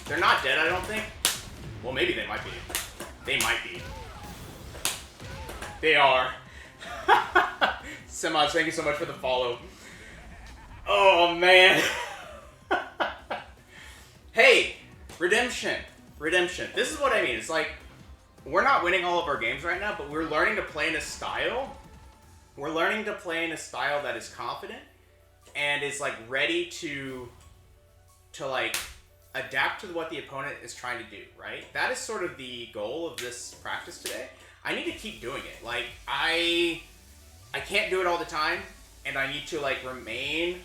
They're not dead, I don't think. Well, maybe they might be. They might be. They are. Semas, thank you so much for the follow. Oh, man. Hey, redemption. Redemption. This is what I mean. It's like, we're not winning all of our games right now, but we're learning to play in a style. We're learning to play in a style that is confident and is like ready to like adapt to what the opponent is trying to do, right? That is sort of the goal of this practice today. I need to keep doing it. Like, I can't do it all the time, and I need to like remain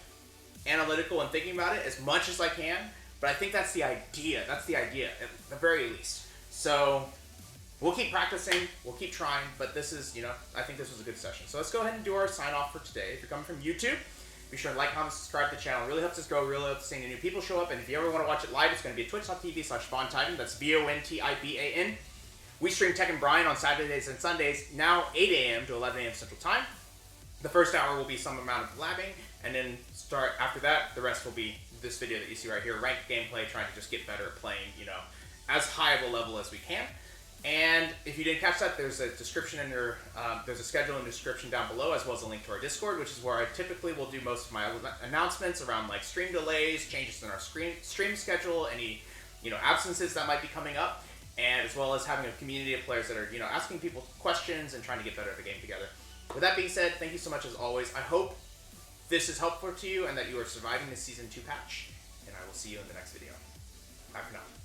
analytical and thinking about it as much as I can. But I think that's the idea. That's the idea, at the very least. So we'll keep practicing. We'll keep trying. But this is, you know, I think this was a good session. So let's go ahead and do our sign off for today. If you're coming from YouTube, be sure to like, comment, subscribe to the channel. It really helps us grow. Really helps seeing the new people show up. And if you ever want to watch it live, it's going to be at twitch.tv/VonTitan. That's VonTiBAN. We stream Tekken Bryan on Saturdays and Sundays, now 8 a.m. to 11 a.m. Central Time. The first hour will be some amount of labbing, and then after that, the rest will be this video that you see right here, ranked gameplay, trying to just get better at playing, you know, as high of a level as we can. And if you didn't catch that, there's a description in your, there's a schedule in the description down below, as well as a link to our Discord, which is where I typically will do most of my announcements around like stream delays, changes in our stream schedule, any, absences that might be coming up, and as well as having a community of players that are, asking people questions and trying to get better at the game together. With that being said, thank you so much as always. I hope this is helpful to you and that you are surviving the Season 2 patch, and I will see you in the next video. Bye for now.